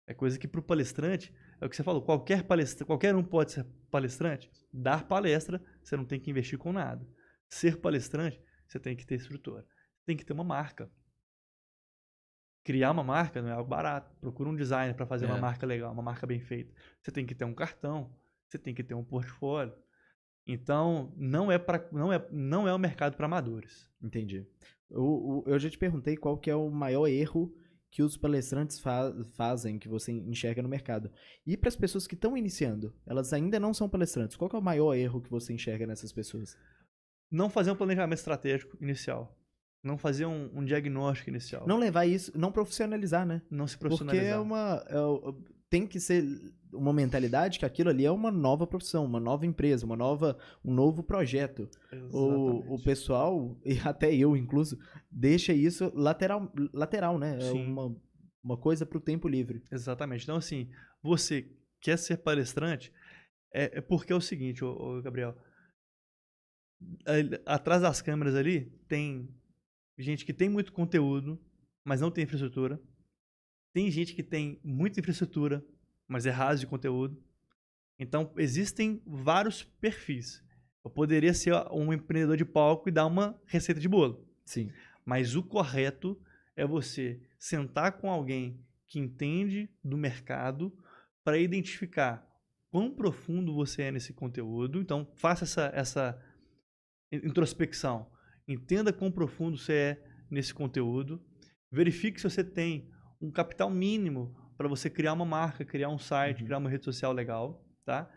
É coisa que para o palestrante, é o que você falou, qualquer um pode ser palestrante. Dar palestra, você não tem que investir com nada. Ser palestrante, você tem que ter estrutura. Tem que ter uma marca. Criar uma marca não é algo barato. Procura um designer para fazer uma marca legal, uma marca bem feita. Você tem que ter um cartão, você tem que ter um portfólio. Então, não é um mercado para amadores. Entendi. Eu já te perguntei qual que é o maior erro que os palestrantes fazem, que você enxerga no mercado. E para as pessoas que estão iniciando, elas ainda não são palestrantes, qual que é o maior erro que você enxerga nessas pessoas? Não fazer um planejamento estratégico inicial. Não fazer um diagnóstico inicial. Não levar isso, não profissionalizar, né? Não se profissionalizar. Porque tem que ser uma mentalidade que aquilo ali é uma nova profissão, uma nova empresa, um novo projeto. O pessoal, e até eu incluso, deixa isso lateral, né? É uma coisa para o tempo livre. Exatamente. Então, assim, você quer ser palestrante, é porque é o seguinte, Gabriel, atrás das câmeras ali tem gente que tem muito conteúdo, mas não tem infraestrutura. Tem gente que tem muita infraestrutura, mas é raso de conteúdo. Então, existem vários perfis. Eu poderia ser um empreendedor de palco e dar uma receita de bolo. Sim. Mas o correto é você sentar com alguém que entende do mercado para identificar quão profundo você é nesse conteúdo. Então, faça essa introspecção. Entenda quão profundo você é nesse conteúdo. Verifique se você tem um capital mínimo para você criar uma marca, criar um site, criar uma rede social legal, tá?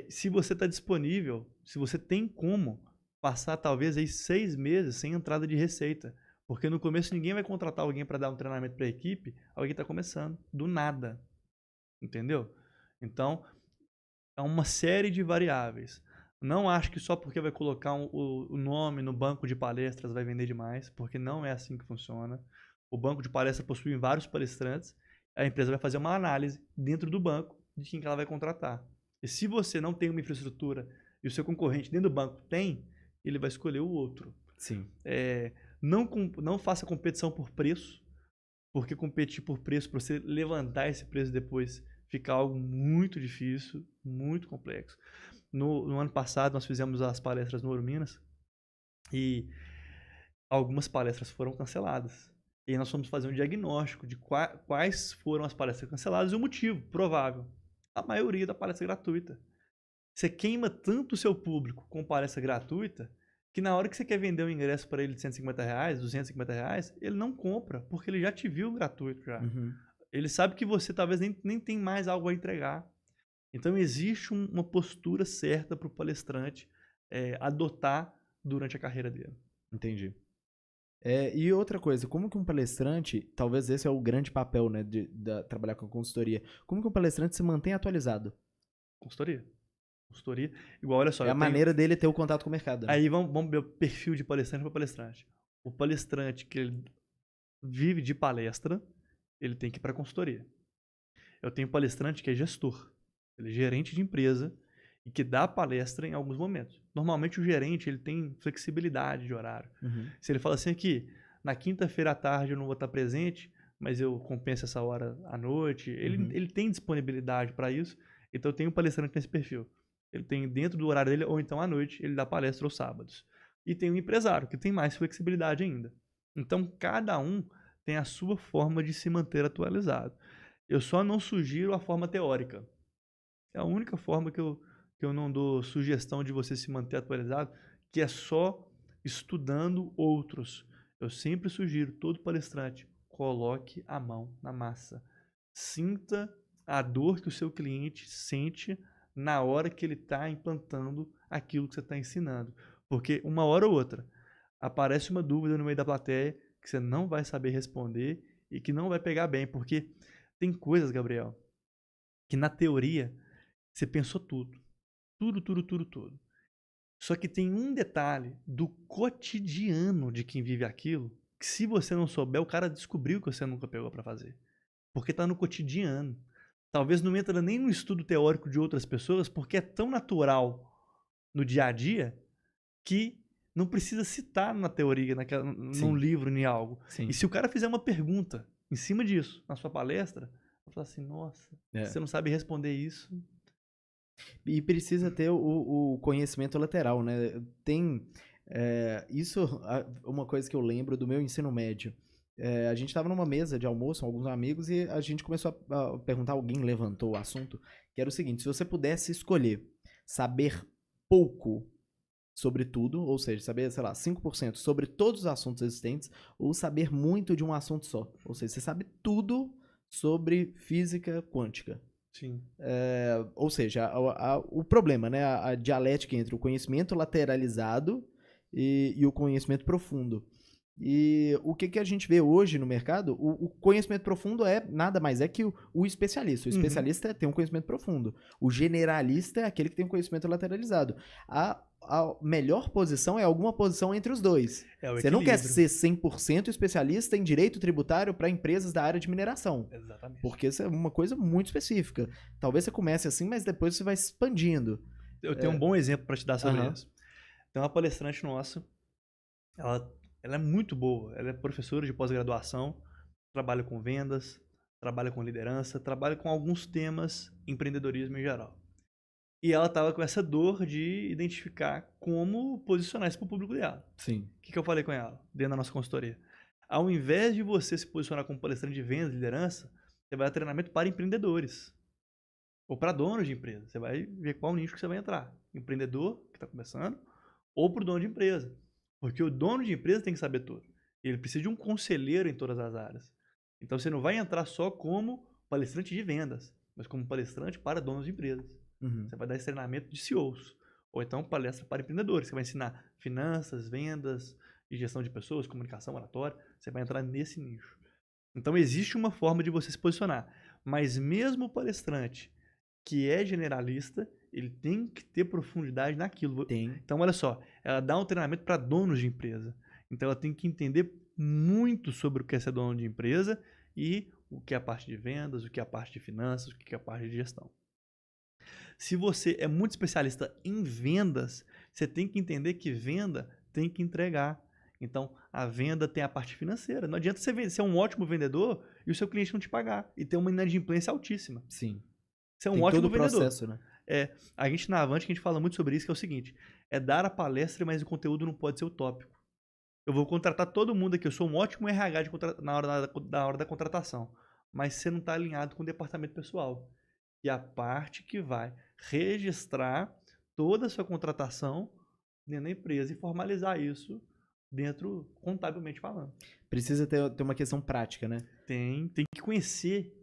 Se você está disponível, se você tem como passar talvez aí 6 meses sem entrada de receita, porque no começo ninguém vai contratar alguém para dar um treinamento para a equipe, alguém está começando, do nada, entendeu? Então, é uma série de variáveis. Não acho que só porque vai colocar o nome no banco de palestras vai vender demais, porque não é assim que funciona. O banco de palestras possui vários palestrantes, a empresa vai fazer uma análise dentro do banco de quem que ela vai contratar. E se você não tem uma infraestrutura e o seu concorrente dentro do banco tem, ele vai escolher o outro. Sim. Não faça competição por preço, porque competir por preço, para você levantar esse preço depois, fica algo muito difícil, muito complexo. No ano passado, nós fizemos as palestras no Ouro Minas e algumas palestras foram canceladas. E aí nós fomos fazer um diagnóstico de quais foram as palestras canceladas e o motivo provável. A maioria da palestra gratuita. Você queima tanto o seu público com palestra gratuita que na hora que você quer vender um ingresso para ele de R$150, R$250, ele não compra, porque ele já te viu gratuito já. Ele sabe que você talvez nem tem mais algo a entregar. Então existe uma postura certa para o palestrante adotar durante a carreira dele. Entendi. E outra coisa, como que um palestrante, talvez esse é o grande papel, né, de trabalhar com consultoria, como que um palestrante se mantém atualizado? Consultoria, igual, olha só. É a maneira dele ter o contato com o mercado. Né? Aí vamos ver o perfil de palestrante para palestrante. O palestrante que ele vive de palestra, ele tem que ir para consultoria. Eu tenho palestrante que é gestor, ele é gerente de empresa e que dá palestra em alguns momentos. Normalmente o gerente ele tem flexibilidade de horário. Se ele fala assim aqui, na quinta-feira à tarde eu não vou estar presente, mas eu compenso essa hora à noite, ele tem disponibilidade para isso, então eu tenho um palestrante nesse perfil. Ele tem dentro do horário dele, ou então à noite, ele dá palestra aos sábados. E tem um empresário, que tem mais flexibilidade ainda. Então, cada um tem a sua forma de se manter atualizado. Eu só não sugiro a forma teórica. É a única forma que eu não dou sugestão de você se manter atualizado, que é só estudando outros. Eu sempre sugiro, todo palestrante, coloque a mão na massa. Sinta a dor que o seu cliente sente na hora que ele está implantando aquilo que você está ensinando. Porque uma hora ou outra aparece uma dúvida no meio da plateia que você não vai saber responder e que não vai pegar bem. Porque tem coisas, Gabriel, que na teoria você pensou tudo. Tudo. Só que tem um detalhe do cotidiano de quem vive aquilo que se você não souber, o cara descobriu que você nunca pegou para fazer. Porque está no cotidiano. Talvez não entra nem no estudo teórico de outras pessoas, porque é tão natural no dia a dia que não precisa citar na teoria, num livro, nem algo. Sim. E se o cara fizer uma pergunta em cima disso, na sua palestra, eu falo assim, nossa, você não sabe responder isso. E precisa ter o conhecimento lateral, né? Tem uma coisa que eu lembro do meu ensino médio. A gente estava numa mesa de almoço com alguns amigos e a gente começou a perguntar, alguém levantou o assunto, que era o seguinte, se você pudesse escolher saber pouco sobre tudo, ou seja, saber, sei lá, 5% sobre todos os assuntos existentes, ou saber muito de um assunto só. Ou seja, você sabe tudo sobre física quântica. Sim. Ou seja, o problema, né? A dialética entre o conhecimento lateralizado e o conhecimento profundo. E o que a gente vê hoje no mercado, o conhecimento profundo nada mais é que o especialista. O especialista tem um conhecimento profundo. O generalista é aquele que tem um conhecimento lateralizado. A melhor posição é alguma posição entre os dois. Você não quer ser 100% especialista em direito tributário para empresas da área de mineração. Exatamente. Porque isso é uma coisa muito específica. Talvez você comece assim, mas depois você vai expandindo. Eu tenho um bom exemplo para te dar sobre isso. Tem uma palestrante nossa, ela é muito boa, ela é professora de pós-graduação, trabalha com vendas, trabalha com liderança, trabalha com alguns temas empreendedorismo em geral. E ela estava com essa dor de identificar como posicionar isso para o público dela. Sim. O que eu falei com ela, dentro da nossa consultoria? Ao invés de você se posicionar como palestrante de vendas e liderança, você vai a treinamento para empreendedores. Ou para donos de empresa. Você vai ver qual nicho que você vai entrar. Empreendedor, que está começando, ou para o dono de empresa. Porque o dono de empresa tem que saber tudo. Ele precisa de um conselheiro em todas as áreas. Então você não vai entrar só como palestrante de vendas, mas como palestrante para donos de empresas. Você vai dar esse treinamento de CEOs. Ou então palestra para empreendedores. Você vai ensinar finanças, vendas, e gestão de pessoas, comunicação, oratória. Você vai entrar nesse nicho. Então existe uma forma de você se posicionar. Mas mesmo o palestrante que é generalista, ele tem que ter profundidade naquilo. Tem. Então, olha só, ela dá um treinamento para donos de empresa. Então, ela tem que entender muito sobre o que é ser dono de empresa e o que é a parte de vendas, o que é a parte de finanças, o que é a parte de gestão. Se você é muito especialista em vendas, você tem que entender que venda tem que entregar. Então, a venda tem a parte financeira. Não adianta você ser um ótimo vendedor e o seu cliente não te pagar e ter uma inadimplência altíssima. Sim. Você é um ótimo vendedor. Todo o processo, né? A gente na Avante, que a gente fala muito sobre isso, que é o seguinte, é dar a palestra, mas o conteúdo não pode ser utópico. Eu vou contratar todo mundo aqui, eu sou um ótimo RH na hora da contratação, mas você não está alinhado com o departamento pessoal. E a parte que vai registrar toda a sua contratação dentro da empresa e formalizar isso dentro, contabilmente falando. Precisa ter uma questão prática, né? Tem que conhecer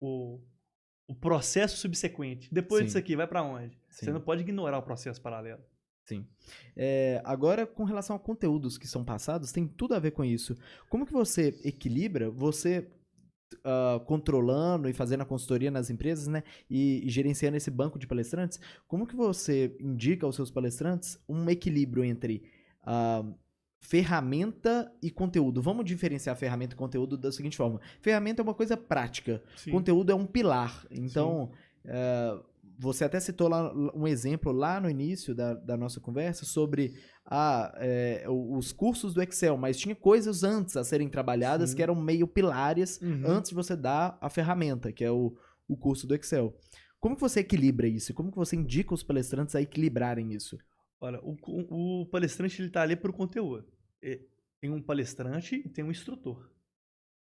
o processo subsequente. Depois disso aqui, vai para onde? Sim. Você não pode ignorar o processo paralelo. Sim. Agora, com relação a conteúdos que são passados, tem tudo a ver com isso. Como que você equilibra, você controlando e fazendo a consultoria nas empresas, né, e gerenciando esse banco de palestrantes, como que você indica aos seus palestrantes um equilíbrio entre ferramenta e conteúdo? Vamos diferenciar ferramenta e conteúdo da seguinte forma. Ferramenta é uma coisa prática. Sim. Conteúdo é um pilar. Então, você até citou lá um exemplo lá no início da nossa conversa sobre os cursos do Excel, mas tinha coisas antes a serem trabalhadas que eram meio pilares antes de você dar a ferramenta, que é o curso do Excel. Como que você equilibra isso? Como que você indica os palestrantes a equilibrarem isso? Olha, o palestrante está ali para o conteúdo. Tem um palestrante e tem um instrutor.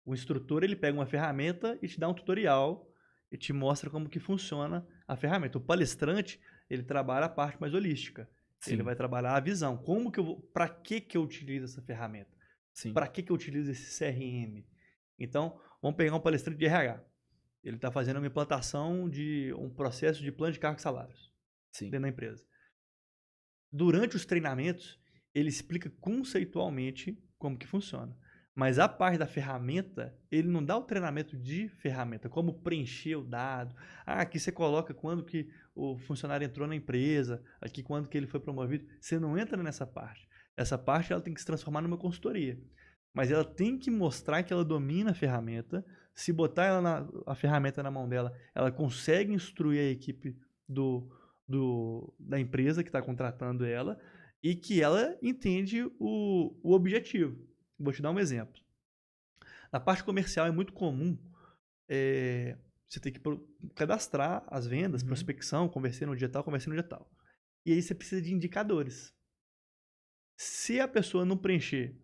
O instrutor ele pega uma ferramenta e te dá um tutorial e te mostra como que funciona a ferramenta. O palestrante ele trabalha a parte mais holística. Sim. Ele vai trabalhar a visão. Para que eu utilizo essa ferramenta? Para que eu utilizo esse CRM? Então, vamos pegar um palestrante de RH. Ele está fazendo uma implantação de um processo de plano de cargos e salários dentro da empresa. Durante os treinamentos, ele explica conceitualmente como que funciona. Mas a parte da ferramenta, ele não dá o treinamento de ferramenta, como preencher o dado. Aqui você coloca quando que o funcionário entrou na empresa, aqui quando que ele foi promovido. Você não entra nessa parte. Essa parte ela tem que se transformar numa consultoria. Mas ela tem que mostrar que ela domina a ferramenta. Se botar a ferramenta na mão dela, ela consegue instruir a equipe da empresa que está contratando ela e que ela entende o objetivo. Vou te dar um exemplo. Na parte comercial é muito comum você ter que cadastrar as vendas, prospecção, conversar no dia tal. E aí você precisa de indicadores. Se a pessoa não preencher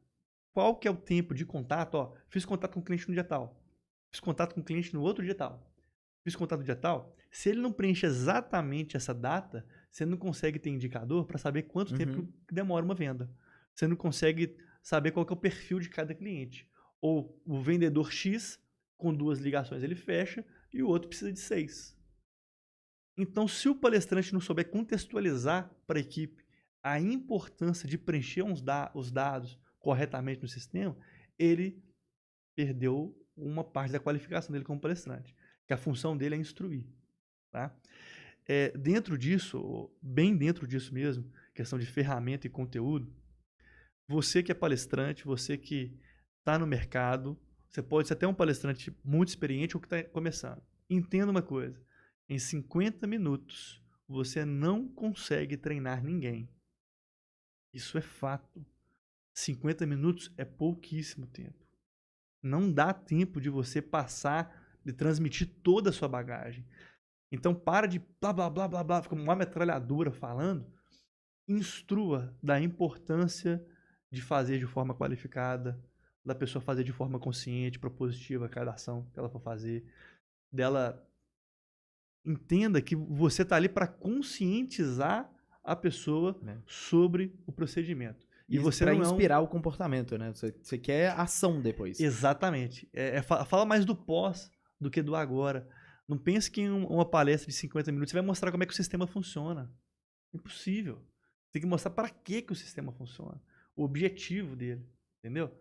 qual que é o tempo de contato, fiz contato com o cliente no dia tal, fiz contato com o cliente no outro dia tal, fiz contato no dia tal, se ele não preenche exatamente essa data, você não consegue ter indicador para saber quanto tempo demora uma venda. Você não consegue saber qual que é o perfil de cada cliente. Ou o vendedor X, com 2 ligações ele fecha, e o outro precisa de 6. Então, se o palestrante não souber contextualizar para a equipe a importância de preencher os dados, corretamente no sistema, ele perdeu uma parte da qualificação dele como palestrante, que a função dele é instruir. Tá? Dentro disso, bem dentro disso mesmo, questão de ferramenta e conteúdo, você que é palestrante, você que está no mercado, você pode ser até um palestrante muito experiente ou que está começando. Entenda uma coisa, em 50 minutos você não consegue treinar ninguém. Isso é fato. 50 minutos é pouquíssimo tempo. Não dá tempo de você passar, de transmitir toda a sua bagagem. Então para de blá, blá, blá, blá, blá, fica uma metralhadora falando. Instrua da importância de fazer de forma qualificada, da pessoa fazer de forma consciente, propositiva, cada ação que ela for fazer, dela entenda que você está ali para conscientizar a pessoa sobre o procedimento. E você para inspirar o comportamento, né? Você quer ação depois. Exatamente. Fala mais do pós do que do agora. Não pense que em uma palestra de 50 minutos você vai mostrar como é que o sistema funciona. Impossível. Tem que mostrar para que o sistema funciona. O objetivo dele. Entendeu?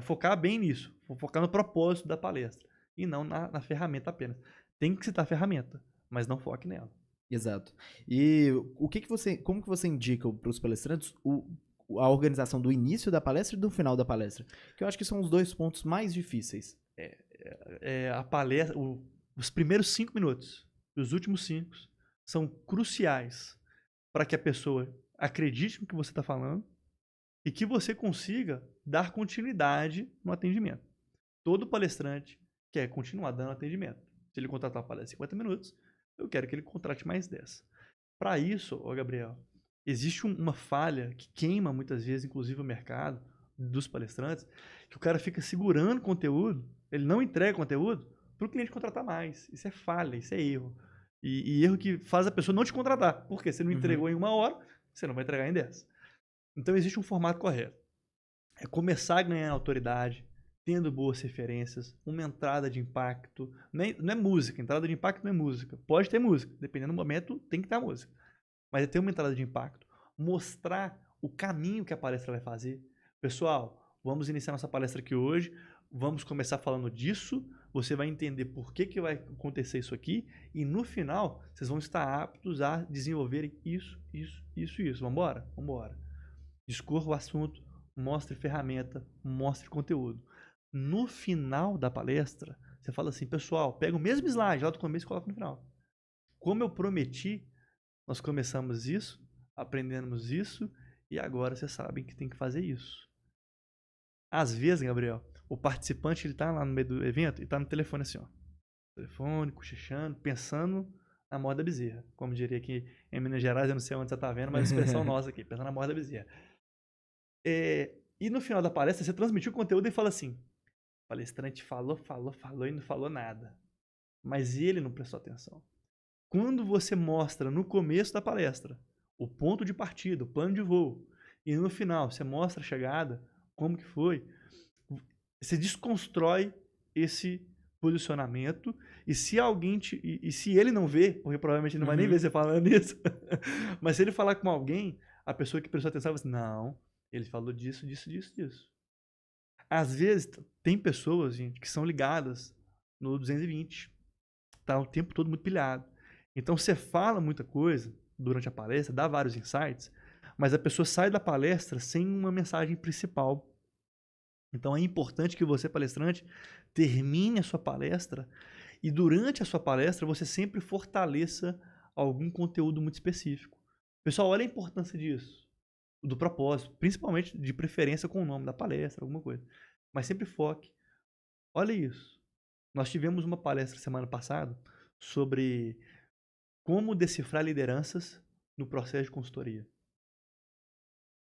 Focar bem nisso. Focar no propósito da palestra. E não na ferramenta apenas. Tem que citar a ferramenta, mas não foque nela. Exato. E como que você indica para os palestrantes a organização do início da palestra e do final da palestra? Que eu acho que são os 2 pontos mais difíceis. A palestra, os primeiros 5 minutos e os últimos 5 são cruciais para que a pessoa acredite no que você está falando e que você consiga dar continuidade no atendimento. Todo palestrante quer continuar dando atendimento. Se ele contratar uma palestra de 50 minutos, eu quero que ele contrate mais 10. Para isso, Gabriel, existe uma falha que queima muitas vezes, inclusive o mercado dos palestrantes, que o cara fica segurando conteúdo, ele não entrega conteúdo para o cliente contratar mais. Isso é falha, isso é erro. E erro que faz a pessoa não te contratar. Porque você não entregou em 1 hora, você não vai entregar em 10. Então existe um formato correto. É começar a ganhar autoridade, tendo boas referências, uma entrada de impacto. Não é música, entrada de impacto não é música. Pode ter música, dependendo do momento, tem que ter música. Mas é ter uma entrada de impacto. Mostrar o caminho que a palestra vai fazer. Pessoal, vamos iniciar nossa palestra aqui hoje. Vamos começar falando disso. Você vai entender por que vai acontecer isso aqui. E no final, vocês vão estar aptos a desenvolverem isso. Vamos embora? Vamos embora. Discorra o assunto, mostre ferramenta, mostre conteúdo. No final da palestra, você fala assim, pessoal, pega o mesmo slide lá do começo e coloca no final. Como eu prometi, nós começamos isso, aprendemos isso e agora vocês sabem que tem que fazer isso. Às vezes, Gabriel, o participante ele tá lá no meio do evento e tá no telefone assim, ó. Telefone, cochichando, pensando na morte da bezerra. Como diria aqui em Minas Gerais, eu não sei onde você tá vendo, mas a expressão nossa aqui, pensando na morte da bezerra. E no final da palestra, você transmitiu o conteúdo e fala assim, o palestrante falou e não falou nada. Mas ele não prestou atenção. Quando você mostra no começo da palestra o ponto de partida, o plano de voo, e no final você mostra a chegada, como que foi, você desconstrói esse posicionamento e se alguém e se ele não vê, porque provavelmente ele não vai nem ver você falando isso, mas se ele falar com alguém, a pessoa que prestou atenção vai assim, não, ele falou disso. Às vezes tem pessoas, gente, que são ligadas no 220, tá o tempo todo muito pilhado. Então você fala muita coisa durante a palestra, dá vários insights, mas a pessoa sai da palestra sem uma mensagem principal. Então é importante que você, palestrante, termine a sua palestra e durante a sua palestra você sempre fortaleça algum conteúdo muito específico. Pessoal, olha a importância disso, do propósito, principalmente de preferência com o nome da palestra, alguma coisa. Mas sempre foque. Olha isso. Nós tivemos uma palestra semana passada sobre como decifrar lideranças no processo de consultoria.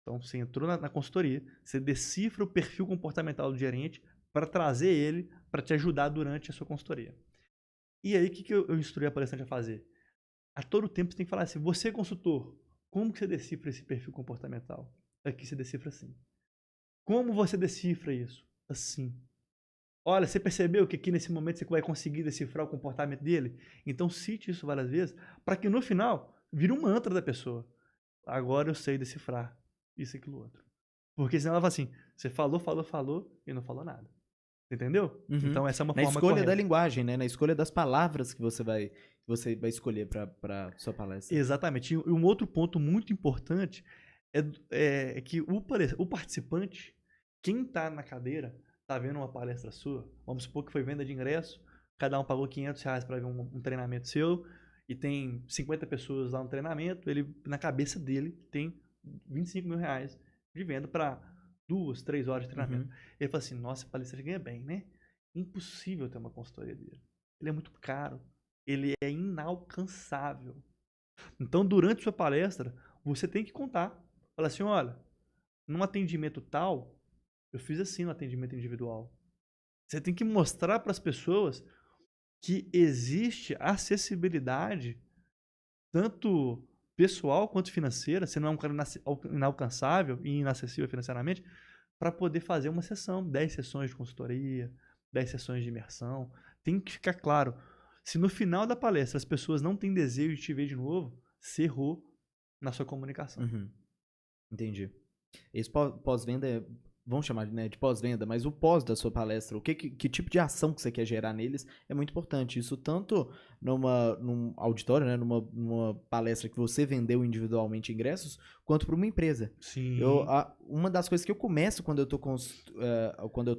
Então, você entrou na consultoria, você decifra o perfil comportamental do gerente para trazer ele para te ajudar durante a sua consultoria. E aí, o que eu instruí a palestrante a fazer? A todo tempo você tem que falar assim, você é consultor, como que você decifra esse perfil comportamental? Aqui você decifra assim. Como você decifra isso? Assim. Olha, você percebeu que aqui nesse momento você vai conseguir decifrar o comportamento dele? Então cite isso várias vezes, para que no final vire um mantra da pessoa. Agora eu sei decifrar isso e aquilo outro. Porque senão ela fala assim, você falou e não falou nada. Entendeu? Uhum. Então essa é uma na forma escolha correta. da linguagem, né? Na escolha das palavras que você vai escolher para sua palestra. Exatamente. E um outro ponto muito importante é que o participante, quem está na cadeira, está vendo uma palestra sua, vamos supor que foi venda de ingresso, cada um pagou R$500 para ver um treinamento seu, e tem 50 pessoas lá no treinamento, ele, na cabeça dele, tem R$25 mil de venda para 2, 3 horas de treinamento. Uhum. Ele fala assim, nossa, palestrante ganha bem, né? Impossível ter uma consultoria dele. Ele é muito caro. Ele é inalcançável. Então, durante sua palestra, você tem que contar. Falar assim, olha, num atendimento tal, eu fiz assim no atendimento individual. Você tem que mostrar para as pessoas que existe acessibilidade, tanto pessoal quanto financeira. Você não é um cara inalcançável e inacessível financeiramente, para poder fazer uma sessão, 10 sessões de consultoria, 10 sessões de imersão. Tem que ficar claro. Se no final da palestra as pessoas não têm desejo de te ver de novo, você errou na sua comunicação. Uhum. Entendi. Esse pós-venda, vamos chamar, né, de pós-venda, mas o pós da sua palestra, que tipo de ação que você quer gerar neles é muito importante. Isso tanto num auditório, né, numa palestra que você vendeu individualmente ingressos, quanto para uma empresa. Sim. Uma das coisas que eu começo quando eu tô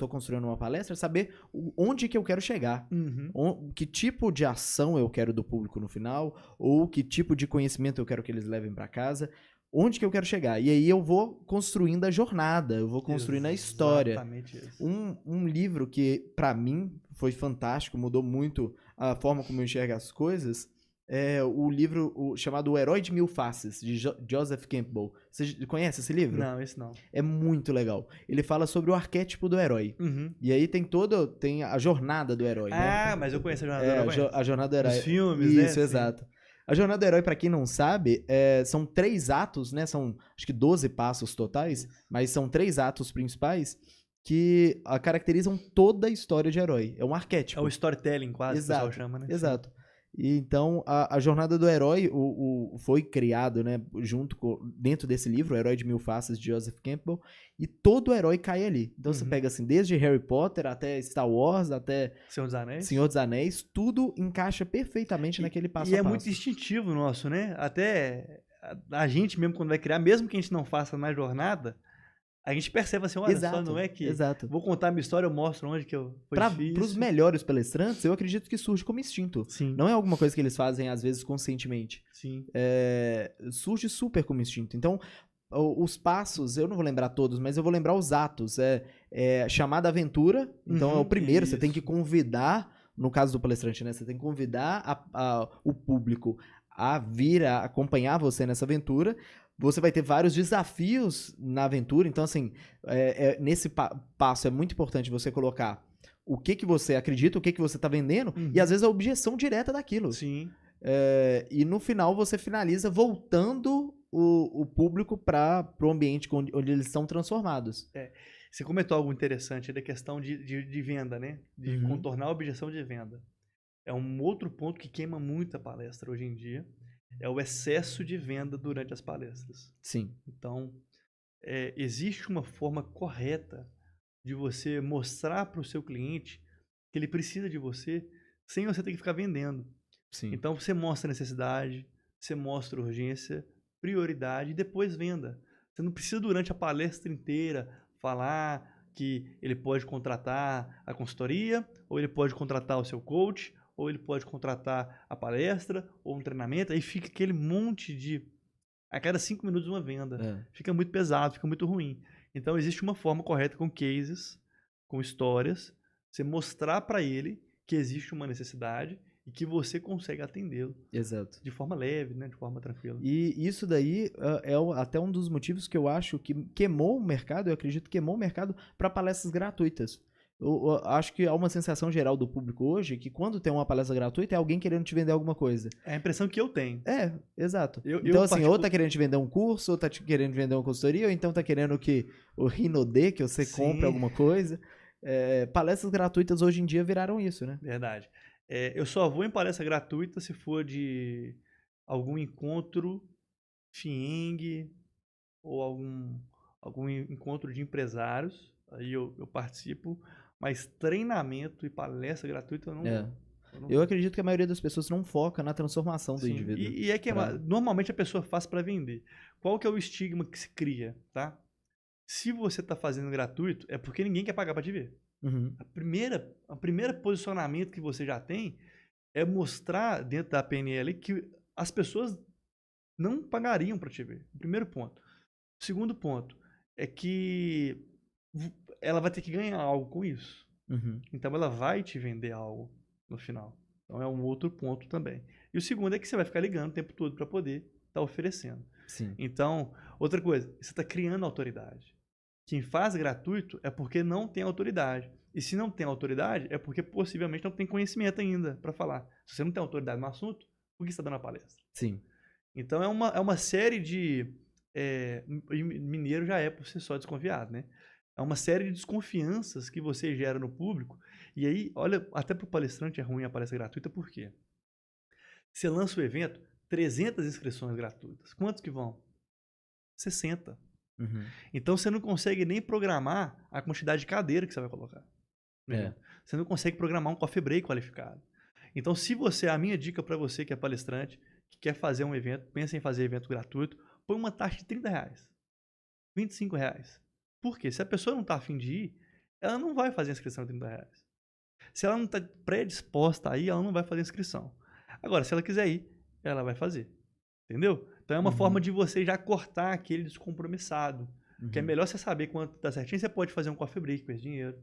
construindo uma palestra é saber onde que eu quero chegar. Uhum. Que tipo de ação eu quero do público no final, ou que tipo de conhecimento eu quero que eles levem para casa. Onde que eu quero chegar? E aí eu vou construindo a jornada, eu vou construindo a história. Exatamente isso. Um livro que, para mim, foi fantástico, mudou muito a forma como eu enxergo as coisas, é o livro chamado O Herói de Mil Faces, de Joseph Campbell. Você conhece esse livro? Não, esse não. É muito legal. Ele fala sobre o arquétipo do herói. Uhum. E aí tem a jornada do herói, né? Mas eu conheço a jornada do herói. A jornada do herói. Os filmes, né? Isso, exato. A jornada do herói, pra quem não sabe, são 3 atos, né? São, acho que 12 passos totais, mas são 3 atos principais que caracterizam toda a história de herói. É um arquétipo. É o storytelling, quase, exato, que o pessoal chama, né? Exato. E então, a jornada do herói foi criado, né, dentro desse livro, O Herói de Mil Faces, de Joseph Campbell, e todo herói cai ali. Então você pega assim, desde Harry Potter até Star Wars, até Senhor dos Anéis, tudo encaixa perfeitamente naquele passo a passo. E é muito instintivo nosso, né? Até a gente mesmo, quando vai criar, mesmo que a gente não faça na jornada, a gente percebe assim, olha exato, só, não é que exato. Vou contar a minha história, eu mostro onde que foi difícil. Para os melhores palestrantes, eu acredito que surge como instinto. Sim. Não é alguma coisa que eles fazem, às vezes, conscientemente. Sim. Surge super como instinto. Então, os passos, eu não vou lembrar todos, mas eu vou lembrar os atos. Chamada aventura, então é o primeiro, você tem que convidar, no caso do palestrante, né? Você tem que convidar o público a vir a acompanhar você nessa aventura. Você vai ter vários desafios na aventura, então assim, nesse passo é muito importante você colocar o que você acredita, o que você está vendendo, e às vezes a objeção direta daquilo. Sim. E no final você finaliza voltando o público para o ambiente onde eles estão transformados. Você comentou algo interessante da questão de venda, né? De contornar a objeção de venda. É um outro ponto que queima muito a palestra hoje em dia. É o excesso de venda durante as palestras. Sim. Então, existe uma forma correta de você mostrar para o seu cliente que ele precisa de você sem você ter que ficar vendendo. Sim. Então, você mostra necessidade, você mostra urgência, prioridade e depois venda. Você não precisa, durante a palestra inteira, falar que ele pode contratar a consultoria, ou ele pode contratar o seu coach, ou ele pode contratar a palestra, ou um treinamento, aí fica aquele monte de... A cada 5 minutos uma venda. Fica muito pesado, fica muito ruim. Então, existe uma forma correta com cases, com histórias, você mostrar para ele que existe uma necessidade e que você consegue atendê-lo. Exato. De forma leve, né? De forma tranquila. E isso daí é até um dos motivos que eu acho que queimou o mercado, eu acredito que queimou o mercado para palestras gratuitas. Eu acho que há uma sensação geral do público hoje que quando tem uma palestra gratuita é alguém querendo te vender alguma coisa. É a impressão que eu tenho. Exato. Então, assim, ou tá querendo te vender um curso, ou tá te querendo te vender uma consultoria, ou então tá querendo que o Rinode, que você compre alguma coisa. Palestras gratuitas hoje em dia viraram isso, né? Verdade. Eu só vou em palestra gratuita se for de algum encontro FIENG ou algum encontro de empresários, aí eu participo, mas treinamento e palestra gratuita eu não vou. Eu acredito que a maioria das pessoas não foca na transformação do indivíduo. E é que normalmente a pessoa faz para vender. Qual que é o estigma que se cria, tá? Se você está fazendo gratuito, é porque ninguém quer pagar para te ver. Uhum. A primeira posicionamento que você já tem é mostrar dentro da PNL que as pessoas não pagariam para te ver. O primeiro ponto. O segundo ponto é que ela vai ter que ganhar algo com isso. Uhum. Então ela vai te vender algo no final. Então é um outro ponto também. E o segundo é que você vai ficar ligando o tempo todo para poder estar oferecendo. Sim. Então, outra coisa, você está criando autoridade. Quem faz gratuito é porque não tem autoridade. E se não tem autoridade, é porque possivelmente não tem conhecimento ainda para falar. Se você não tem autoridade no assunto, por que você está dando a palestra? Sim. Então é uma série de... mineiro já é por si só desconfiado, né? É uma série de desconfianças que você gera no público. E aí, olha, até para o palestrante é ruim a palestra gratuita, por quê? Você lança o evento, 300 inscrições gratuitas. Quantos que vão? 60. Uhum. Então você não consegue nem programar a quantidade de cadeira que você vai colocar. Você não consegue programar um coffee break qualificado. Então, se você, a minha dica para você que é palestrante, que quer fazer um evento, pensa em fazer evento gratuito, põe uma taxa de R$30, R$25. Por quê? Se a pessoa não está afim de ir, ela não vai fazer a inscrição de R$30. Se ela não está predisposta a ir, ela não vai fazer a inscrição. Agora, se ela quiser ir, ela vai fazer. Entendeu? Então é uma forma de você já cortar aquele descompromissado. Que é melhor você saber quanto tá certinho, você pode fazer um coffee break com esse dinheiro.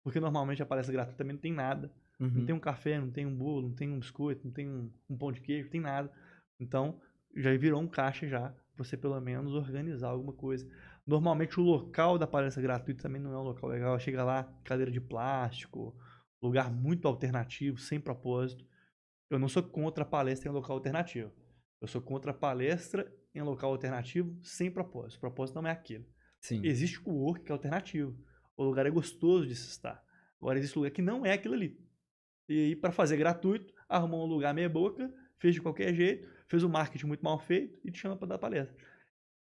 Porque normalmente a palestra gratuita também não tem nada. Não tem um café, não tem um bolo, não tem um biscoito, não tem um pão de queijo, não tem nada. Então, já virou um caixa já, pra você pelo menos organizar alguma coisa. Normalmente o local da palestra gratuita também não é um local legal. Chega lá, cadeira de plástico, lugar muito alternativo, sem propósito. Eu não sou contra a palestra em local alternativo. Eu sou contra a palestra em local alternativo sem propósito. O propósito não é aquilo. Sim. Existe o work que é alternativo. O lugar é gostoso de se estar. Agora existe lugar que não é aquilo ali. E aí, para fazer gratuito, arrumou um lugar meia boca, fez de qualquer jeito, fez um marketing muito mal feito e te chama para dar palestra.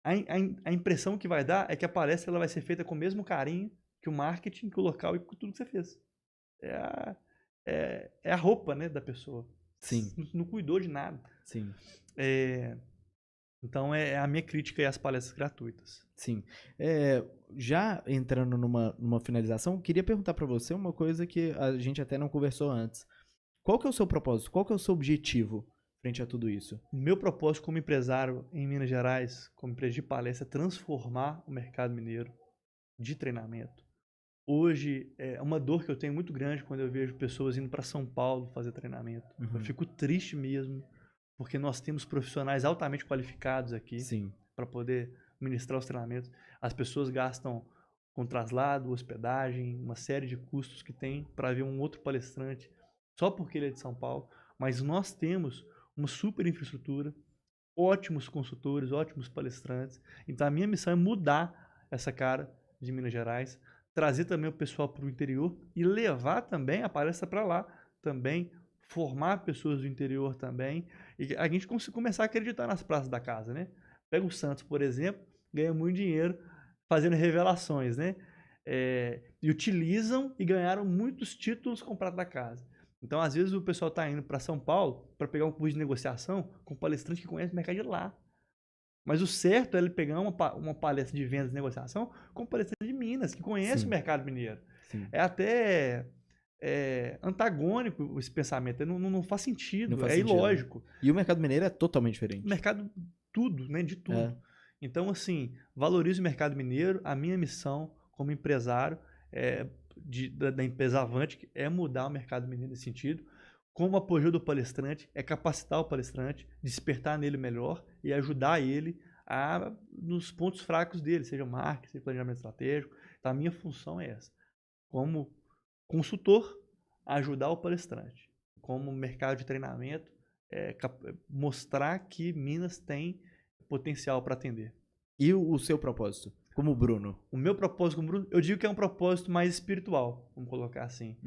A impressão que vai dar é que a palestra ela vai ser feita com o mesmo carinho que o marketing, que o local e com tudo que você fez. É a roupa, né, da pessoa. Sim. Não cuidou de nada. Sim. Então é a minha crítica às palestras gratuitas. Sim. Já entrando numa finalização, queria perguntar para você uma coisa que a gente até não conversou antes. Qual que é o seu propósito? Qual que é o seu objetivo frente a tudo isso? Meu propósito como empresário em Minas Gerais, como empresa de palestra, é transformar o mercado mineiro de treinamento. Hoje, é uma dor que eu tenho muito grande quando eu vejo pessoas indo para São Paulo fazer treinamento. Eu fico triste mesmo, porque nós temos profissionais altamente qualificados aqui para poder ministrar os treinamentos. As pessoas gastam com traslado, hospedagem, uma série de custos que tem para ver um outro palestrante só porque ele é de São Paulo. Mas nós temos uma super infraestrutura, ótimos consultores, ótimos palestrantes. Então a minha missão é mudar essa cara de Minas Gerais, trazer também o pessoal para o interior e levar também a palestra para lá também, formar pessoas do interior também, e a gente começar a acreditar nas praças da casa, né? Pega o Santos, por exemplo, ganha muito dinheiro fazendo revelações, né? E utilizam e ganharam muitos títulos com prata da casa. Então, às vezes, o pessoal está indo para São Paulo para pegar um curso de negociação com um palestrante que conhece o mercado de lá. Mas o certo é ele pegar uma palestra de vendas e negociação com um palestrante de Minas, que conhece o mercado mineiro. Sim. É até antagônico esse pensamento, não faz sentido, ilógico. E o mercado mineiro é totalmente diferente. O mercado, tudo, né? De tudo. Então, assim, valorize o mercado mineiro. A minha missão como empresário da empresa Avante é mudar o mercado mineiro nesse sentido. Como apoio do palestrante, é capacitar o palestrante, despertar nele melhor e ajudar ele nos pontos fracos dele, seja marketing, seja planejamento estratégico. Então, a minha função é essa. Como consultor, ajudar o palestrante. Como mercado de treinamento, mostrar que Minas tem potencial para atender. E o seu propósito? Como Bruno? O meu propósito como Bruno, eu digo que é um propósito mais espiritual, vamos colocar assim.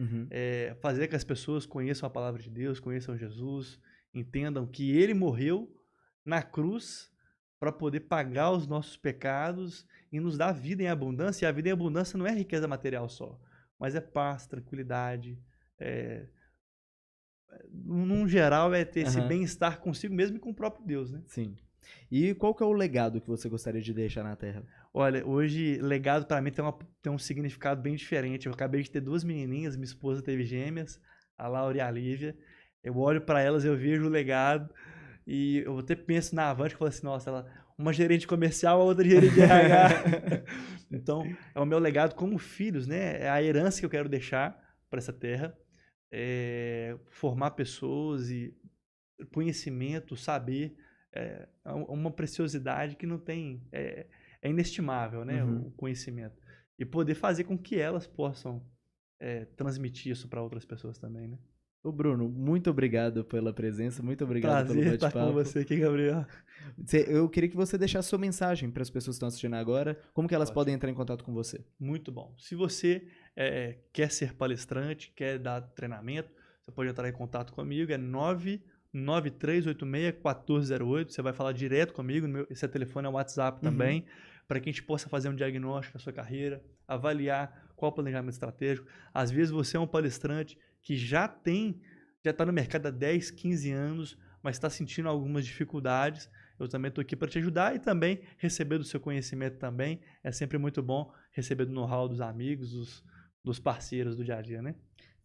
Fazer que as pessoas conheçam a palavra de Deus, conheçam Jesus, entendam que ele morreu na cruz para poder pagar os nossos pecados e nos dar vida em abundância. E a vida em abundância não é riqueza material só, mas é paz, tranquilidade, num geral é ter esse bem-estar consigo mesmo e com o próprio Deus, né? Sim. E qual que é o legado que você gostaria de deixar na Terra? Olha, hoje legado para mim tem um significado bem diferente. Eu acabei de ter 2 menininhas, minha esposa teve gêmeas, a Laura e a Lívia. Eu olho para elas, eu vejo o legado e eu até penso na Avante e falo assim, nossa, uma gerente comercial, a outra gerente de RH. Então, é o meu legado como filhos, né? É a herança que eu quero deixar para essa terra. Formar pessoas e conhecimento, saber, é uma preciosidade que não tem, é inestimável, né? O conhecimento. E poder fazer com que elas possam transmitir isso para outras pessoas também, né? Ô Bruno, muito obrigado pela presença, muito obrigado pelo bate-papo. Prazer estar com você aqui, Gabriel. Eu queria que você deixasse sua mensagem para as pessoas que estão assistindo agora, como que elas podem entrar em contato com você. Muito bom. Se você quer ser palestrante, quer dar treinamento, você pode entrar em contato comigo, é 99386-1408, você vai falar direto comigo, esse telefone é o WhatsApp também, para que a gente possa fazer um diagnóstico da sua carreira, avaliar qual o planejamento estratégico. Às vezes você é um palestrante que já está no mercado há 10, 15 anos, mas está sentindo algumas dificuldades. Eu também estou aqui para te ajudar e também receber do seu conhecimento também. É sempre muito bom receber do know-how dos amigos, dos parceiros do dia a dia, né?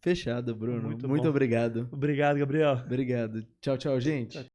Fechado, Bruno. Muito obrigado. Obrigado, Gabriel. Obrigado. Tchau, tchau, gente.